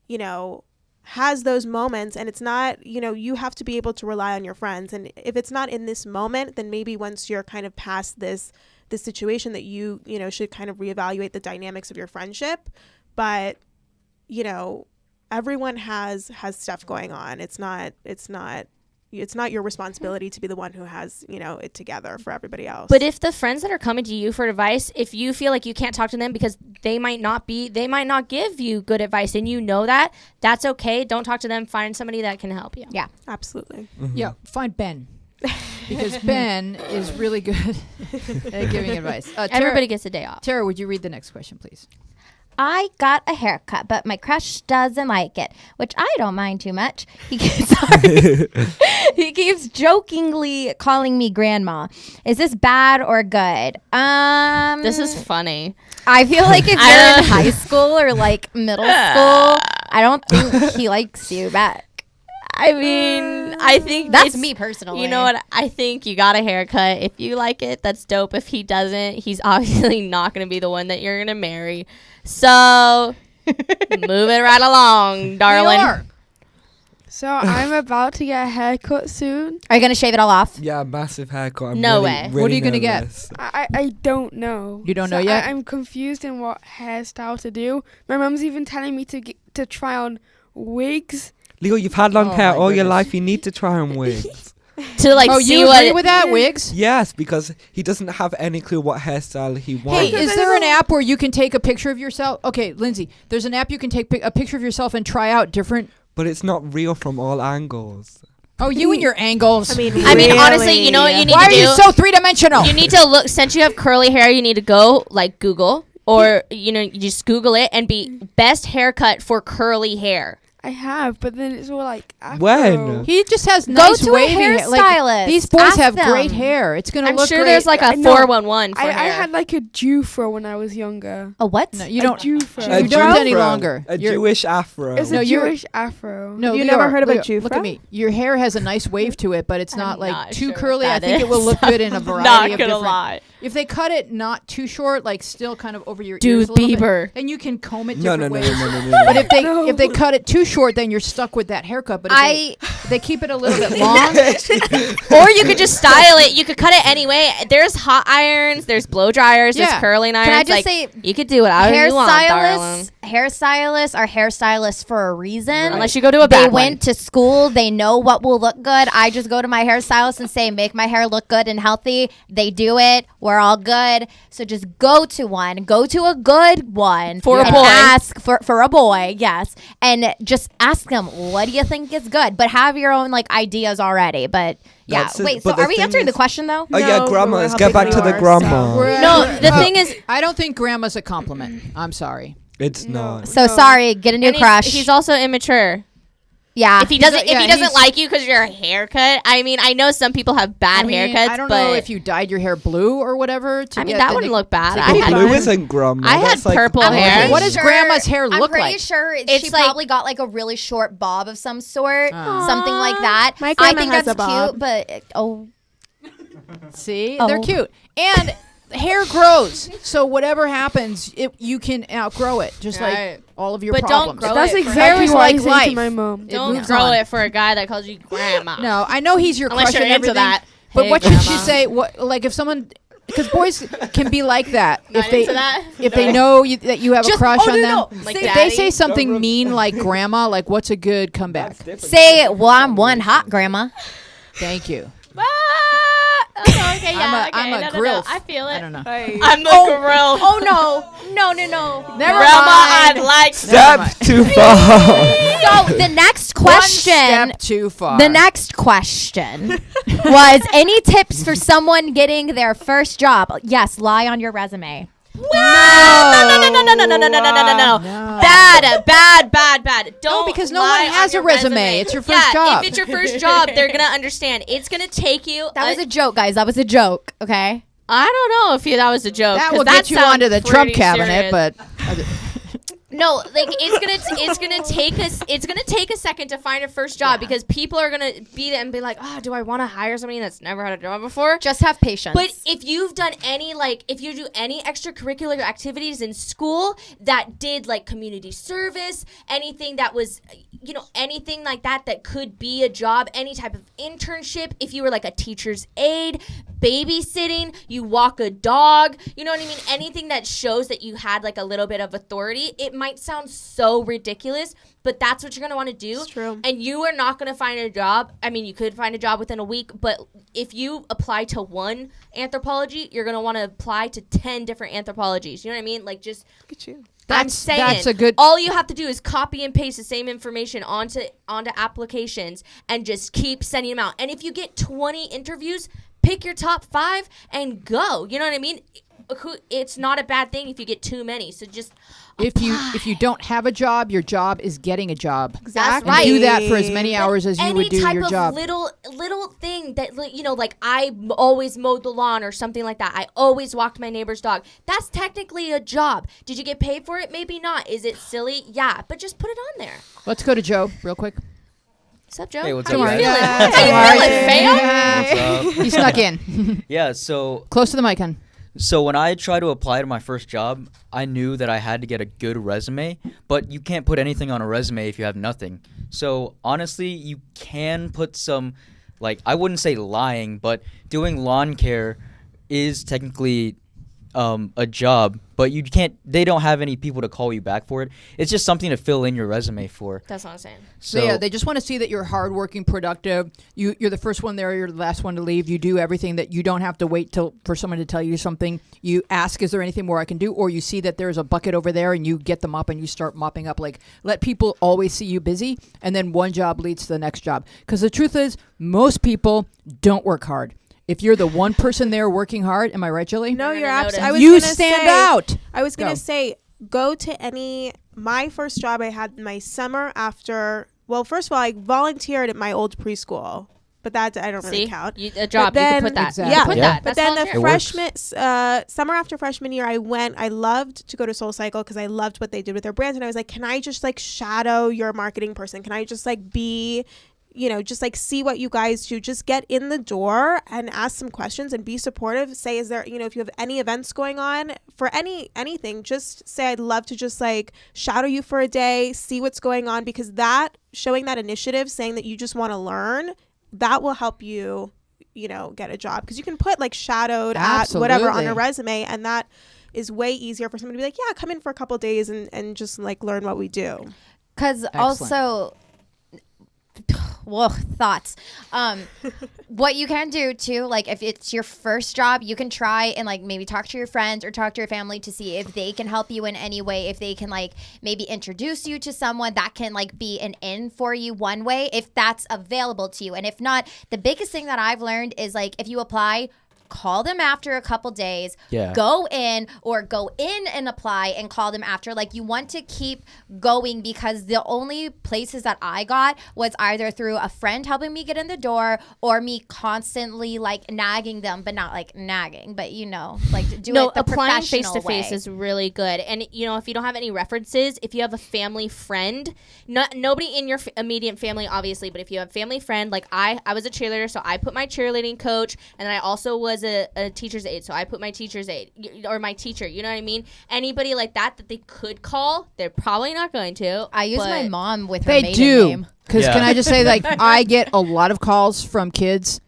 you know, has those moments, and it's not, you know, you have to be able to rely on your friends, and if it's not in this moment, then maybe once you're kind of past this situation, that you know, should kind of reevaluate the dynamics of your friendship. But, you know, everyone has stuff going on. It's not your responsibility to be the one who has, you know, it together for everybody else. But if the friends that are coming to you for advice, if you feel like you can't talk to them because they might not give you good advice, and you know that, that's okay. Don't talk to them. Find somebody that can help you. Yeah. Absolutely. Yeah, find Ben. Because Ben is really good at giving advice. Everybody gets a day off. Tara, would you read the next question, please? I got a haircut, but my crush doesn't like it, which I don't mind too much. He keeps jokingly calling me grandma. Is this bad or good? This is funny. I feel like if you're in high school or like middle school, I don't think he likes you back. I mean, I think That's it's- me personally. You know what? I think you got a haircut. If you like it, that's dope. If he doesn't, he's obviously not going to be the one that you're going to marry. So, move it right along, darling. So I'm about to get a haircut soon. Are you gonna shave it all off? Yeah, massive haircut. I'm No really, way. Really What are you gonna get? nervous. I don't know. You don't know yet? I'm confused in what hairstyle to do. My mom's even telling me to try on wigs. Leo, you've had long Oh hair my all your goodness. life. You need to try on wigs. To like Oh, see you what agree with that, Wigs? Yes, because he doesn't have any clue what hairstyle he wants. Hey, is there an app where you can take a picture of yourself? Okay, Lindsay, there's an app you can take a picture of yourself and try out different. But it's not real from all angles. Oh, you and your angles. I mean, honestly, you know what you need why to are do? you so three-dimensional? You need to look. Since you have curly hair, you need to go like Google, or you know, you just Google it and be best haircut for curly hair. I have, but then it's all like afro. When? He just has Go nice to a wavy hair. Like, hairstylist. these boys Ask have them. great hair. It's gonna I'm look sure great. there's like a No, 411 for I hair. had like a Jufro when I was younger. A what? No, you A don't. Jufro. You don't any Jufro. longer. A You're- Jewish afro. It's No, a you're- Jewish afro. No, You Leo, never heard of a Leo, Jufro? Look at me. Your hair has a nice wave to it, but it's not like not too sure curly. what I that think it will is. look good in a I'm variety not of gonna different. lie. If they cut it not too short, like still kind of over your Dude, ears a little Bieber. bit, and you can comb it no, different no, no, ways. no, no, no, no. But No. if they cut it too short, then you're stuck with that haircut. But if they keep it a little bit long, Or you could just style it. You could cut it anyway. There's hot irons. There's blow dryers. There's Yeah. curling irons. Can I just like, say, you could do whatever you want, darling. hairstylists are hairstylists for a reason. Unless you go to a They bad went to school. They know what will look good. I just go to my hairstylist and say, make my hair look good and healthy. They do it. We're all good. So just go to one. Go to a good one. For a and boy. Ask for a boy, yes. And just ask them, what do you think is good? But have your own like ideas already. But yeah. That's it. Wait, so But the are we thing answering the is- question though? Oh yeah, No, grandma. we're Let's get helping back to the you grandma. We're- No, the thing is, I don't think grandma's a compliment. I'm sorry. It's not. So sorry, get a new and crush. he's also immature. yeah. If he doesn't, he's- like you because your haircut, I mean, I know some people have bad I mean, haircuts, I don't but know if you dyed your hair blue or whatever. I mean, that wouldn't look bad. to I get had the- Blue isn't grandma. I had That's like purple I'm hair. pretty What does grandma's hair I'm look pretty like? sure It's she like- probably got like a really short bob of some sort, Aw. something like that. My I grandma think has that's a bob. cute, but See, Oh. they're cute, and hair grows. So whatever happens, you can outgrow it, just Right. like all of your But don't problems. grow That's it exactly It's what like I say life. to my mom. It don't moves grow on. it for a guy that calls you grandma. No, I know he's your Unless crush you're and into everything. that. But Hey, what should she grandma. say? What like if someone? Because boys can be like that. Not if they into that? if they know that you have a crush on them. Like If daddy? they say something mean like grandma, like what's a good comeback? say, well, I'm one hot grandma. Thank you. Okay, yeah, I'm a no, grill. I feel it. I don't know. I'm the grill. Oh no, no. Never Grandma, mind. I'd like Never Step mind. too far. So the next question. One step too far. The next question was any tips for someone getting their first job? Yes, lie on your resume. No. Bad. Don't because no lie one has on your a resume. It's your first job. If it's your first job, they're gonna understand. It's gonna take you. That was a joke, guys. That was a joke. Okay. I don't know if that was a joke. That 'cause will get you sounds onto the Trump pretty cabinet, serious. but No, like it's gonna take a second to find a first job because people are gonna be there and be like, oh, do I want to hire somebody that's never had a job before? Just have patience. But if you've done if you do any extracurricular activities in school that did like community service, anything that was, anything like that could be a job, any type of internship, if you were like a teacher's aide, babysitting, you walk a dog, you know what I mean? Anything that shows that you had like a little bit of authority, it might sound so ridiculous, but that's what you're going to want to do. It's true. And you are not going to find a job. I mean, you could find a job within a week, but if you apply to one anthropology, you're going to want to apply to 10 different anthropologies. You know what I mean? Like just Look at you. I'm saying that's a good. all you have to do is copy and paste the same information onto applications and just keep sending them out. And if you get 20 interviews, pick your top 5 and go. You know what I mean? It's not a bad thing if you get too many. So just If you don't have a job, your job is getting a job. Exactly. And do that for as many hours as you would do your job. Any type of little thing that, like I always mowed the lawn or something like that. I always walked my neighbor's dog. That's technically a job. Did you get paid for it? Maybe not. Is it silly? Yeah, but just put it on there. Let's go to Joe real quick. What's up, Joe? Hey, what's How up, you guys? feeling? How you feeling, fam? What's up? He snuck in. Yeah, so Close to the mic, hun. when I tried to apply to my first job, I knew that I had to get a good resume, but you can't put anything on a resume if you have nothing. So honestly, you can put some, like, I wouldn't say lying, but doing lawn care is technically a job, but they don't have any people to call you back for it. It's just something to fill in your resume for. That's what I'm saying. So yeah, they just want to see that you're hardworking, productive. You're the first one there. You're the last one to leave. You do everything that you don't have to wait for someone to tell you something. You ask, is there anything more I can do? Or you see that there's a bucket over there and you get them up and you start mopping up. Like, let people always see you busy, and then one job leads to the next job. Because the truth is, most people don't work hard. If you're the one person there working hard, am I right, Jilly? No, You're you're gonna absolutely. You stand out. I was going Go. to say, go to my first job I had my summer after, well, first of all, I volunteered at my old preschool, but that I don't really See? count. A job. But you then- can put that. Exactly. You can put Yeah. that. But That's then volunteer. the works. summer after freshman year, I loved to go to Soul Cycle because I loved what they did with their brands. And I was like, can I just like shadow your marketing person? Can I just like be, just like see what you guys do? Just get in the door and ask some questions and be supportive. Say, is there, if you have any events going on for anything, just say, I'd love to just like shadow you for a day, see what's going on, because that showing that initiative, saying that you just want to learn, that will help you, get a job. Because you can put like shadowed at whatever on a Absolutely. resume, and that is way easier for somebody to be like, yeah, come in for a couple of days and just like learn what we do. Because also, whoa, thoughts. What you can do too, like if it's your first job, you can try and like maybe talk to your friends or talk to your family to see if they can help you in any way, if they can like maybe introduce you to someone that can like be an in for you one way, if that's available to you. And if not, the biggest thing that I've learned is like if you apply, call them after a couple days, Yeah. go in and apply and call them after. Like you want to keep going, because the only places that I got was either through a friend helping me get in the door or me constantly like nagging them, but not like nagging, but like do it the applying face professional to face way. is really good. And if you don't have any references, if you have a family friend, nobody in your immediate family obviously, but if you have a family friend, like I was a cheerleader, so I put my cheerleading coach, and then I also was a teacher's aide, so I put my teacher's aide or my teacher, you know what I mean? Anybody like that they could call, they're probably not going to. I use my mom with her They maiden do. name. Because Yeah. can I just say, like, I get a lot of calls from kids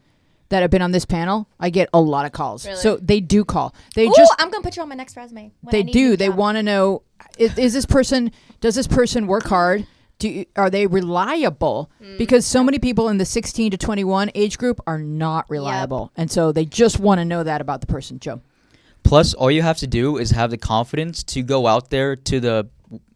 that have been on this panel. I get a lot of calls. Really? So they do call. They Ooh, just, I'm gonna put you on my next resume. when I they need a do. new They job. want to know, does this person work hard? Are they reliable? Because so many people in the 16 to 21 age group are not reliable. And so they just want to know that about the person, Joe. Plus, all you have to do is have the confidence to go out there to the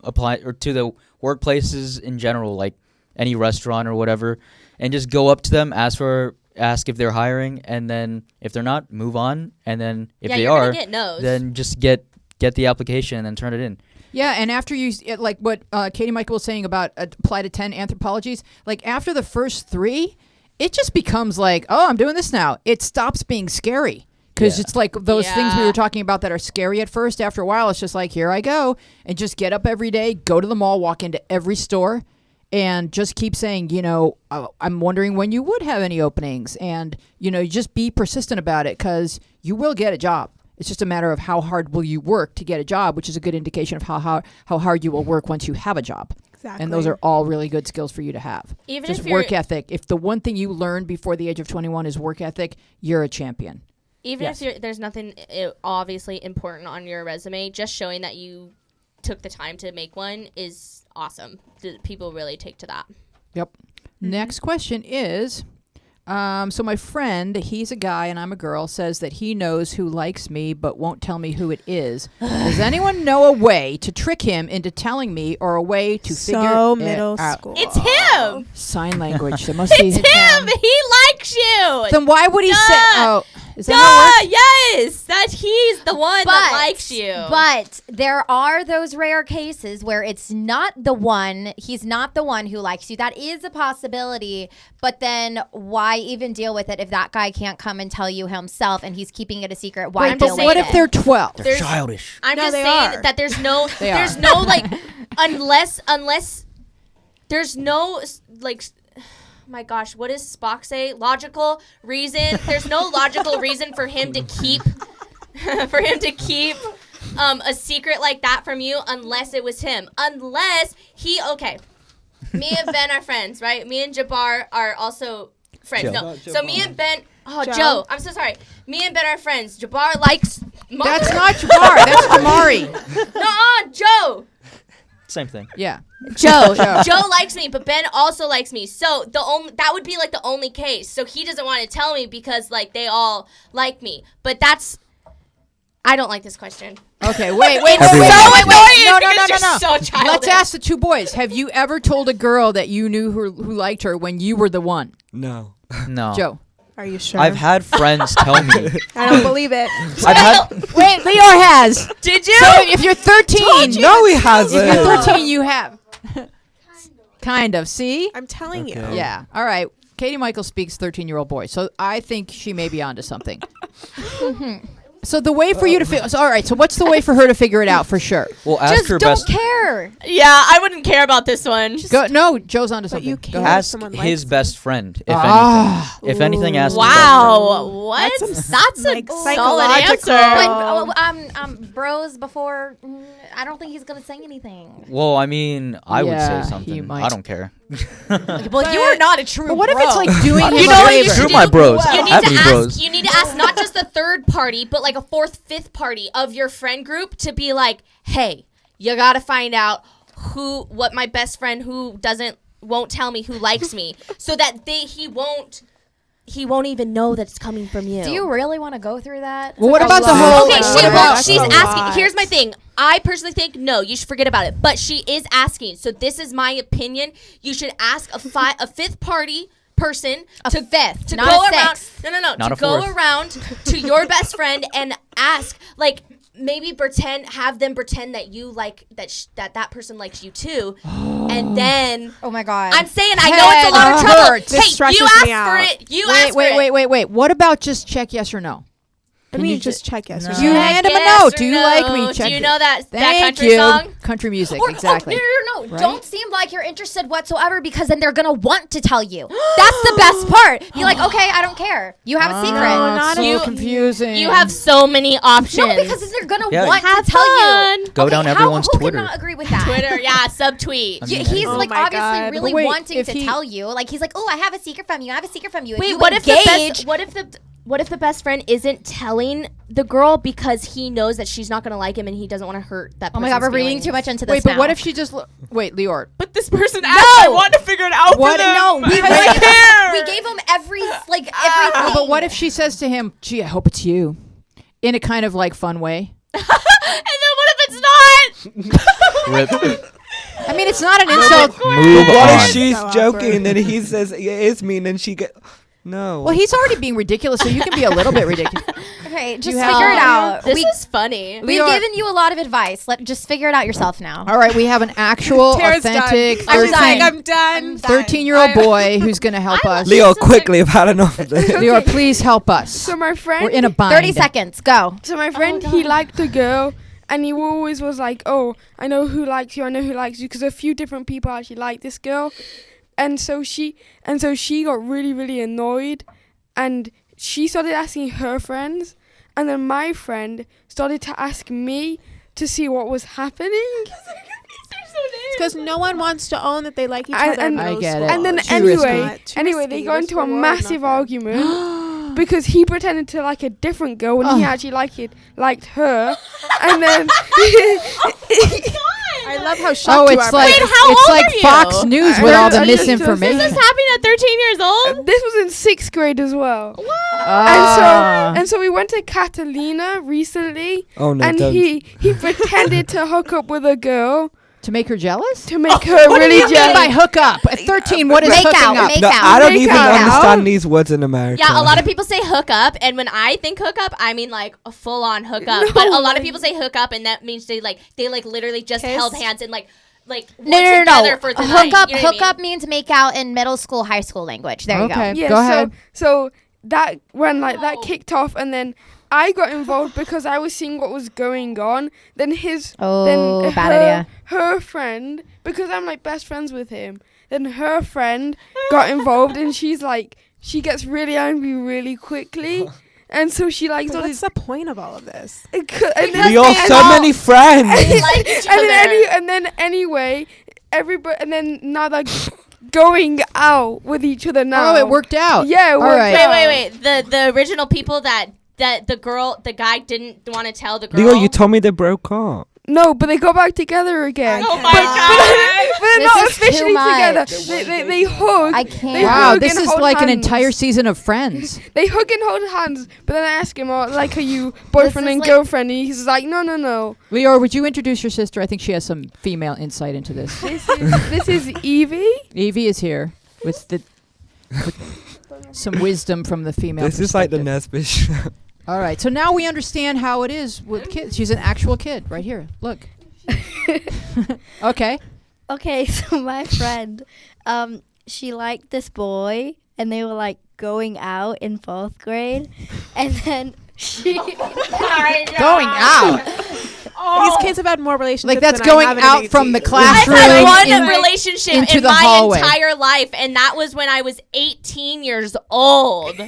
apply or to the workplaces in general, like any restaurant or whatever, and just go up to them, ask if they're hiring, and then if they're not, move on, and then if they you're are, gonna get no's. then just get the application and then turn it in. Yeah, and after like what Katie Michael was saying about apply to 10 anthropologies, like after the first 3, it just becomes like, oh, I'm doing this now. It stops being scary because it's like those things we were talking about that are scary at first. After a while, it's just like, here I go, and just get up every day, go to the mall, walk into every store, and just keep saying, I'm wondering when you would have any openings, and you just be persistent about it because you will get a job. It's just a matter of how hard will you work to get a job, which is a good indication of how hard you will work once you have a job. Exactly. And those are all really good skills for you to have. Even just if you're- work ethic. If the one thing you learn before the age of 21 is work ethic, you're a champion. Even if there's nothing obviously important on your resume, just showing that you took the time to make one is awesome. People really take to that. Yep. Next question is, so my friend, he's a guy and I'm a girl, says that he knows who likes me but won't tell me who it is. Does anyone know a way to trick him into telling me, or a way to figure middle it out? school. It's him. Sign language. There must be It's him. He likes you. Then why would he say? Oh, is that Duh, how it works? yes, that he's the one that likes you. But there are those rare cases where it's not the one, he's not the one who likes you. That is a possibility, but then why even deal with it if that guy can't come and tell you himself and he's keeping it a secret? Why But deal with what it? if they're 12? They're childish. I'm No, just they saying are. that there's no, They there's are. no like, unless there's no like. My gosh, what does Spock say? Logical reason. There's no logical reason for him to keep a secret like that from you unless it was him. Unless me and Ben are friends, right? Me and Jabbar are also friends. Joe. No. So me and Ben Joe. Joe. I'm so sorry. Me and Ben are friends. Jabbar likes That's not Jabbar. That's Jamari. Nuh-uh, Joe. Same thing. Yeah. Joe likes me, but Ben also likes me. So that would be like the only case. So he doesn't want to tell me because like they all like me. But I don't like this question. Okay, wait. It's Everyone so likes me. annoying No. because you're so childish. Let's ask the 2 boys. Have you ever told a girl that you knew who liked her when you were the one? No. No. Joe. Are you sure? I've had friends tell me. I don't believe it. I've had. Wait, Leor has. Did you? So if you're 13, No, he if hasn't. you're 13, you have. Kind of. See? I'm telling you. Okay. Yeah. All right. Katie Michael speaks 13-year-old boy, so I think she may be onto something. So the way for you to figure. So, all right. So what's the way for her to figure it out for sure? Well, ask Just her don't best. care. Yeah, I wouldn't care about this one. Go. No, Joe's onto But something. you Go can't. ahead. Ask someone his likes best friend, if Ah. anything. If anything, ask his Wow. What? That's That's a like, solid psychological. answer. Like, bros before, I don't think he's going to say anything. best friend. Well, I mean, I would Yeah, say he something. might. I don't care. Well, you are not a true But what if it's like doing him You a know what you favor? should Screw do? my bros. You I don't need have to any ask. bros. You need to ask not just the third party, but like a fourth, fifth party of your friend group to be like, "Hey, you gotta find out what my best friend who won't tell me who likes me, so that he won't even know that it's coming from you." Do you really want to go through that? Well, what That's about a the lot. whole? Okay, What about- she's That's a asking. lot. Here's my thing. I personally think no, you should forget about it. But she is asking, so this is my opinion. You should ask a fifth party person to not go a around. sixth. No, Not to a go fourth. around to your best friend and ask, like, maybe have them pretend that you like that person likes you too, and then. Oh my God. I'm saying I know it's a lot of Head trouble. hurts. This Hey, stresses you me ask for out. it. You ask for it. Wait. What about just check yes or no? I mean, just check yes or You no. hand him a Yes note. or Do you no? like me? Check Do you it. know that Thank country you. song? Country music, Or- exactly. Oh, no. Right? Don't seem like you're interested whatsoever because then they're going to want to tell you. That's the best part. Be like, okay, I don't care. You have a secret. Oh, not it's so you- confusing. You have so many options. No, because then they're going to Yeah. want Have to tell fun. you. Go Okay, down everyone's who Twitter. cannot agree with that? Twitter, yeah, subtweet. I mean, He's Oh like my obviously God. really But wait, wanting if to he- tell you. Like he's like, oh, I have a secret from you. I have a secret from you. If Wait, you what engage, if the best friend isn't telling the girl because he knows that she's not gonna like him and he doesn't want to hurt that Oh person's my God, we're reading feelings? too much into this. Wait, but now. what if she just wait, Leor? But this person asked. I want to figure it out What? for them. No, we- I wait. care. we gave him everything? But what if she says to him, "Gee, I hope it's you," in a kind of like fun way? And then what if it's not? Rip. I mean, it's not an insult. Move What if on. she's So joking awkward. and then he says it is mean and she get no. Well, he's already being ridiculous, so you can be a little bit ridiculous. Okay, just You figure have- it out. This is funny. We've Leora- given you a lot of advice. Just figure it out yourself now. All right, we have an actual, Tara's authentic done. I'm done. 13 I'm done. 13-year-old boy who's going to help us. Leo, quickly, I've had enough of this. Leo, please help us. So my friend, We're in a bind. 30 seconds. Go. So my friend, he liked a girl, and he always was like, "Oh, I know who likes you. I know who likes you," because a few different people actually like this girl, and so she got really, really annoyed, and she started asking her friends, and then my friend started to ask me to see what was happening. It's because no one wants to own that they like each And- other. in and- middle I get school. it. And then Too risky. anyway, they got into a massive argument because he pretended to like a different girl when he actually liked her, and then I love how shocked Oh, you it's are. like by this. how it's old like are you? Fox News with all the I just- misinformation. This is happening at 13 years old? this was in 6th grade as well. Ah. And so we went to Catalina recently, Oh no, and don't. he pretended to hook up with a girl To make her jealous? to make her What do really you mean by jealous. hook up? At 13, what is Make hooking out, up? make No, out. I don't Make even out. understand these words in America. Yeah, a lot of people say hook up, and when I think hook up, I mean like a full on hook up. But a lot of people say hook up, and that means they literally just Kiss? held hands and like were No. together for the night. Hook up. You know what I Hook up mean? means make out in middle school, high school language. There Okay. you go. Yeah, Go ahead. So that when that kicked off, and then I got involved because I was seeing what was going on. Then Oh, bad idea. her friend, because I'm like best friends with him. Then her friend got involved, and she gets really angry really quickly, and so she like But started. what's the point of all of this? And then, You're so many friends. They like each other. and then anyway, everybody, and then now they're going out with each other now. Oh, it worked out. Yeah, it All worked right. out. Wait. The original people that the guy didn't want to tell the girl. Leo, you told me they broke up. No, but they got back together again. Oh my god. But they're This not is too officially together. much. They hug. I They can't. Wow, hug this and is hold like an hands. entire season of Friends. They hug and hold hands, but then I ask him, are you boyfriend is and like- girlfriend? And he's like, no. Leora, would you introduce your sister? I think she has some female insight into this. This is Evie. Evie is here with some wisdom from the female This is like the perspective. Nesbitt show. All right, so now we understand how it is with kids. She's an actual kid right here. Look. Okay. Okay, so my friend, she liked this boy, and they were like going out in 4th grade, and then she Going out. These kids have had more relationships. Like that's than I going have in out an from the 18. classroom I've had one in- relationship into in the my hallway. entire life, and that was when I was 18 years old.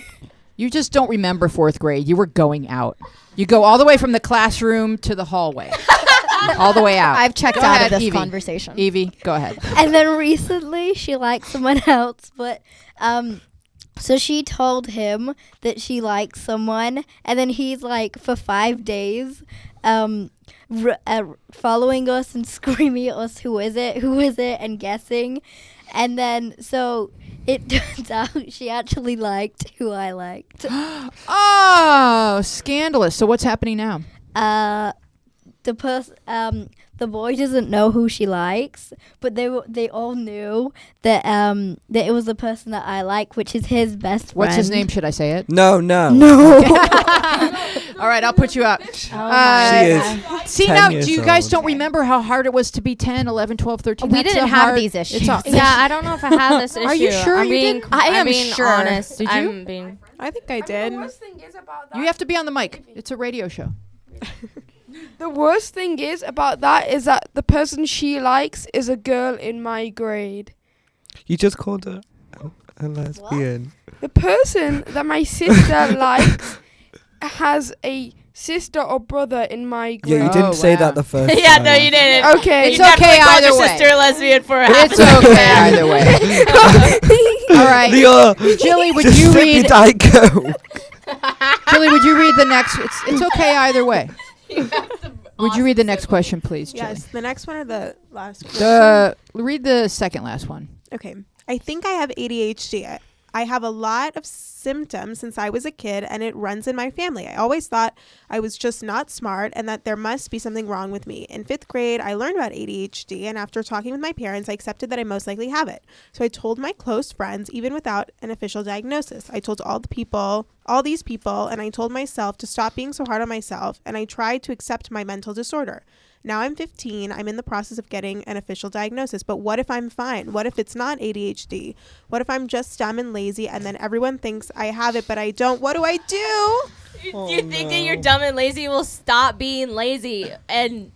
You just don't remember 4th grade. You were going out. You go all the way from the classroom to the hallway. All the way out. I've checked Go out ahead, of this Evie. conversation. Evie, go ahead. and then recently she liked someone else, but so she told him that she likes someone, and then he's like for 5 days following us and screaming at us, who is it, and guessing. And then so it turns out she actually liked who I liked. Oh, scandalous. So what's happening now? The boy doesn't know who she likes, but they all knew that that it was the person that I like, which is his best friend. What's his name? Should I say it? No. All right, I'll put you up. She is See 10 now, years do you guys old. don't remember how hard it was to be 10, 11, 12, 13? We That's didn't a have hard- these issues. it's a- Yeah, I don't know if I have this issue. Are you sure I'm you being, did? I am I'm being sure. honest. Did you? I'm being. I think I did. The worst thing is about that. You have to be on the mic. It's a radio show. The worst thing is about that is that the person she likes is a girl in my grade. You just called her a lesbian. The person that my sister likes has a sister or brother in my grade. Yeah, you Oh, didn't say wow. that the first Yeah, time. no, you didn't. Okay. You It's definitely okay called either your way. sister a lesbian for a half It's a second. okay either way. All right. Leo, Jilly, would just you sip your read? Diet Coke. Jilly, would you read the next? It's okay either way. Would you read the next question, please, Jilly? Yes, the next one or the last one? Read the second last one. Okay. I think I have ADHD. I have a lot of symptoms since I was a kid, and it runs in my family. I always thought I was just not smart and that there must be something wrong with me. In 5th grade, I learned about ADHD, and after talking with my parents, I accepted that I most likely have it. So I told my close friends, even without an official diagnosis. I told all these people, and I told myself to stop being so hard on myself, and I tried to accept my mental disorder. Now I'm 15. I'm in the process of getting an official diagnosis. But what if I'm fine? What if it's not ADHD? What if I'm just dumb and lazy and then everyone thinks I have it, but I don't? What do I do? You think that you're dumb and lazy will stop being lazy and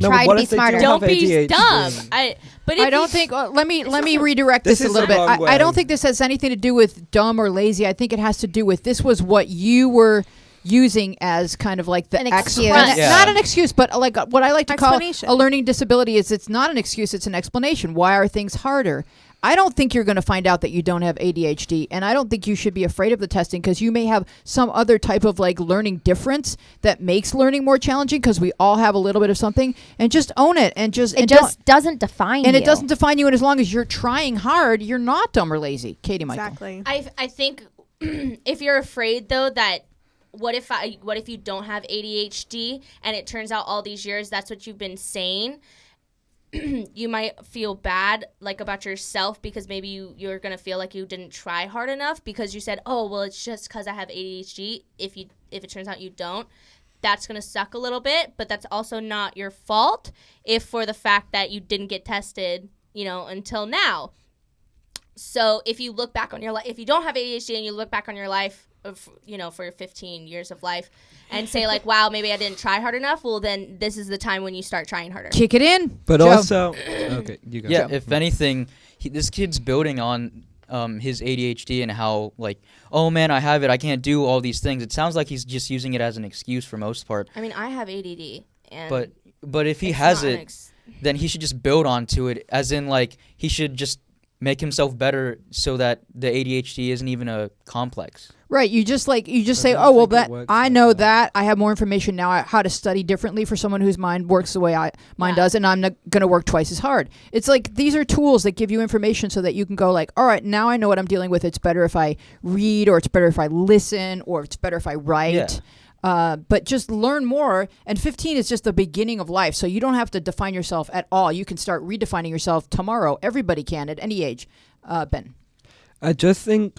Try to be smarter. don't be dumb. But I don't think. Let me redirect this a little bit. I don't think this has anything to do with dumb or lazy. I think it has to do with this was what you were using as kind of like the An excuse. Not an excuse, but like what I like to call Explanation. a learning disability is it's not an excuse, it's an explanation. Why are things harder? I don't think you're going to find out that you don't have ADHD, and I don't think you should be afraid of the testing because you may have some other type of like learning difference that makes learning more challenging because we all have a little bit of something, and just own it and just doesn't define you. And it doesn't define you, and as long as you're trying hard, you're not dumb or lazy. Katie Michael. Exactly. I think if you're afraid though that what if you don't have ADHD and it turns out all these years that's what you've been saying, you might feel bad like about yourself because maybe you're gonna feel like you didn't try hard enough because you said, oh well, it's just because I have ADHD. If it turns out you don't, that's gonna suck a little bit, but that's also not your fault if for the fact that you didn't get tested, until now. So if you look back on your life, if you don't have ADHD and you look back on your life, for your 15 years of life and say like, wow, maybe I didn't try hard enough. Well, then this is the time when you start trying harder. Kick it in. But Joe. also, okay, you go. Yeah, if anything, this kid's building on his ADHD and how like, oh man, I have it, I can't do all these things. It sounds like he's just using it as an excuse for most part. I mean, I have ADD, and but if he has it, then he should just build onto it. As in, like, he should just make himself better so that the ADHD isn't even a complex. Right, you just say, oh well, that I know that I have more information now how to study differently for someone whose mind works the way mine does, and I'm not going to work twice as hard. It's like these are tools that give you information so that you can go like, all right, now I know what I'm dealing with. It's better if I read, or it's better if I listen, or it's better if I write. Yeah. But just learn more. And 15 is just the beginning of life, so you don't have to define yourself at all. You can start redefining yourself tomorrow. Everybody can at any age. Ben, I just think.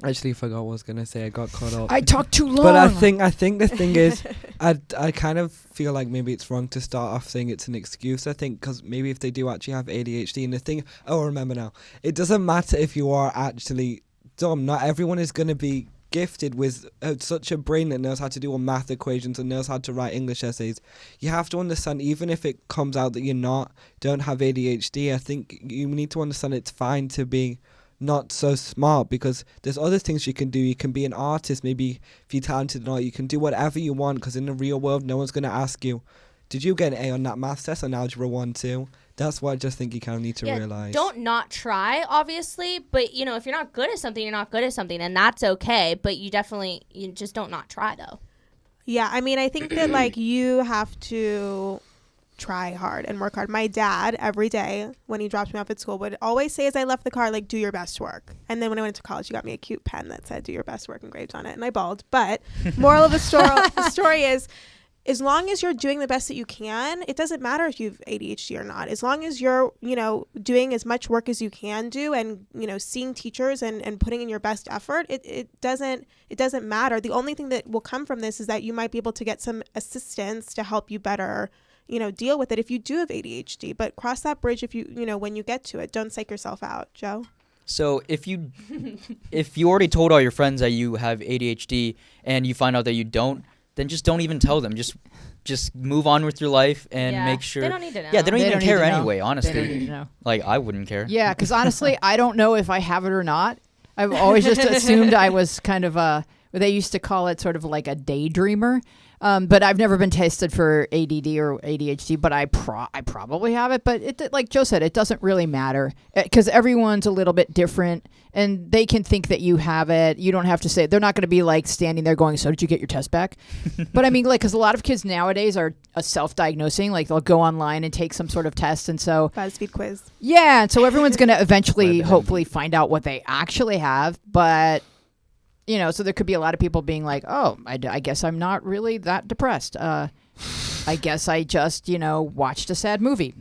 Actually, forgot what I was gonna say. I got caught up. I talked too long. But I think the thing is, I kind of feel like maybe it's wrong to start off saying it's an excuse. I think because maybe if they do actually have ADHD, and the thing, I remember now, it doesn't matter if you are actually dumb. Not everyone is gonna be gifted with such a brain that knows how to do all math equations and knows how to write English essays. You have to understand, even if it comes out that don't have ADHD, I think you need to understand it's fine to be not so smart, because there's other things you can do. You can be an artist. Maybe if you're talented or not, you can do whatever you want, because in the real world, no one's going to ask you, did you get an A on that math test on Algebra 1, 2? That's what I just think you kind of need to realize. Don't not try, obviously, but if you're not good at something, you're not good at something, and that's okay. But you just don't not try though. Yeah, I mean, I think that like you have to try hard and work hard. My dad, every day when he dropped me off at school, would always say as I left the car, like, do your best work. And then when I went to college, he got me a cute pen that said do your best work engraved on it, and I bawled. But moral of the story is, as long as you're doing the best that you can, it doesn't matter if you have ADHD or not. As long as you're, doing as much work as you can do, and, seeing teachers and putting in your best effort, it doesn't matter. The only thing that will come from this is that you might be able to get some assistance to help you better deal with it if you do have ADHD, but cross that bridge if when you get to it. Don't psych yourself out, Joe. So if you already told all your friends that you have ADHD and you find out that you don't, then just don't even tell them. Just move on with your life and make sure. They don't need to know. Yeah, they don't even care anyway, honestly. They don't need to know. Like, I wouldn't care. Yeah, because honestly, I don't know if I have it or not. I've always just assumed I was kind of they used to call it sort of like a daydreamer. But I've never been tested for ADD or ADHD, but I probably have it. But it, like Joe said, it doesn't really matter because everyone's a little bit different, and they can think that you have it. You don't have to say. They're not going to be like standing there going, "So did you get your test back?" But I mean, like, because a lot of kids nowadays are self-diagnosing. Like they'll go online and take some sort of test, and so BuzzFeed quiz. Yeah, and so everyone's going to eventually, hopefully, find out what they actually have, but. So there could be a lot of people being like, oh, I guess I'm not really that depressed. I guess I just, watched a sad movie.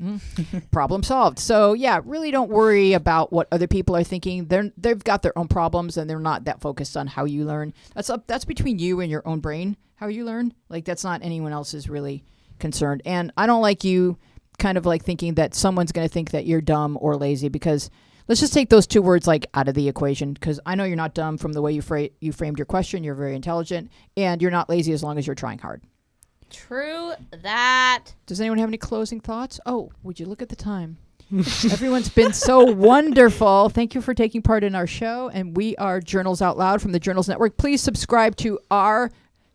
Problem solved. So, yeah, really don't worry about what other people are thinking. They've got their own problems, and they're not that focused on how you learn. That's between you and your own brain, how you learn. Like, that's not anyone else's really concerned. And I don't like you kind of like thinking that someone's going to think that you're dumb or lazy because... Let's just take those two words like out of the equation because I know you're not dumb from the way you framed your question. You're very intelligent and you're not lazy as long as you're trying hard. True that. Does anyone have any closing thoughts? Oh, would you look at the time? Everyone's been so wonderful. Thank you for taking part in our show. And we are Journals Out Loud from the Journals Network. Please subscribe to our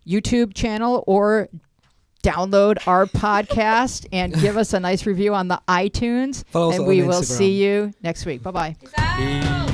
YouTube channel or download our podcast and give us a nice review on the iTunes. Follow us and on we will Instagram. see you next week. Bye-bye. Peace out.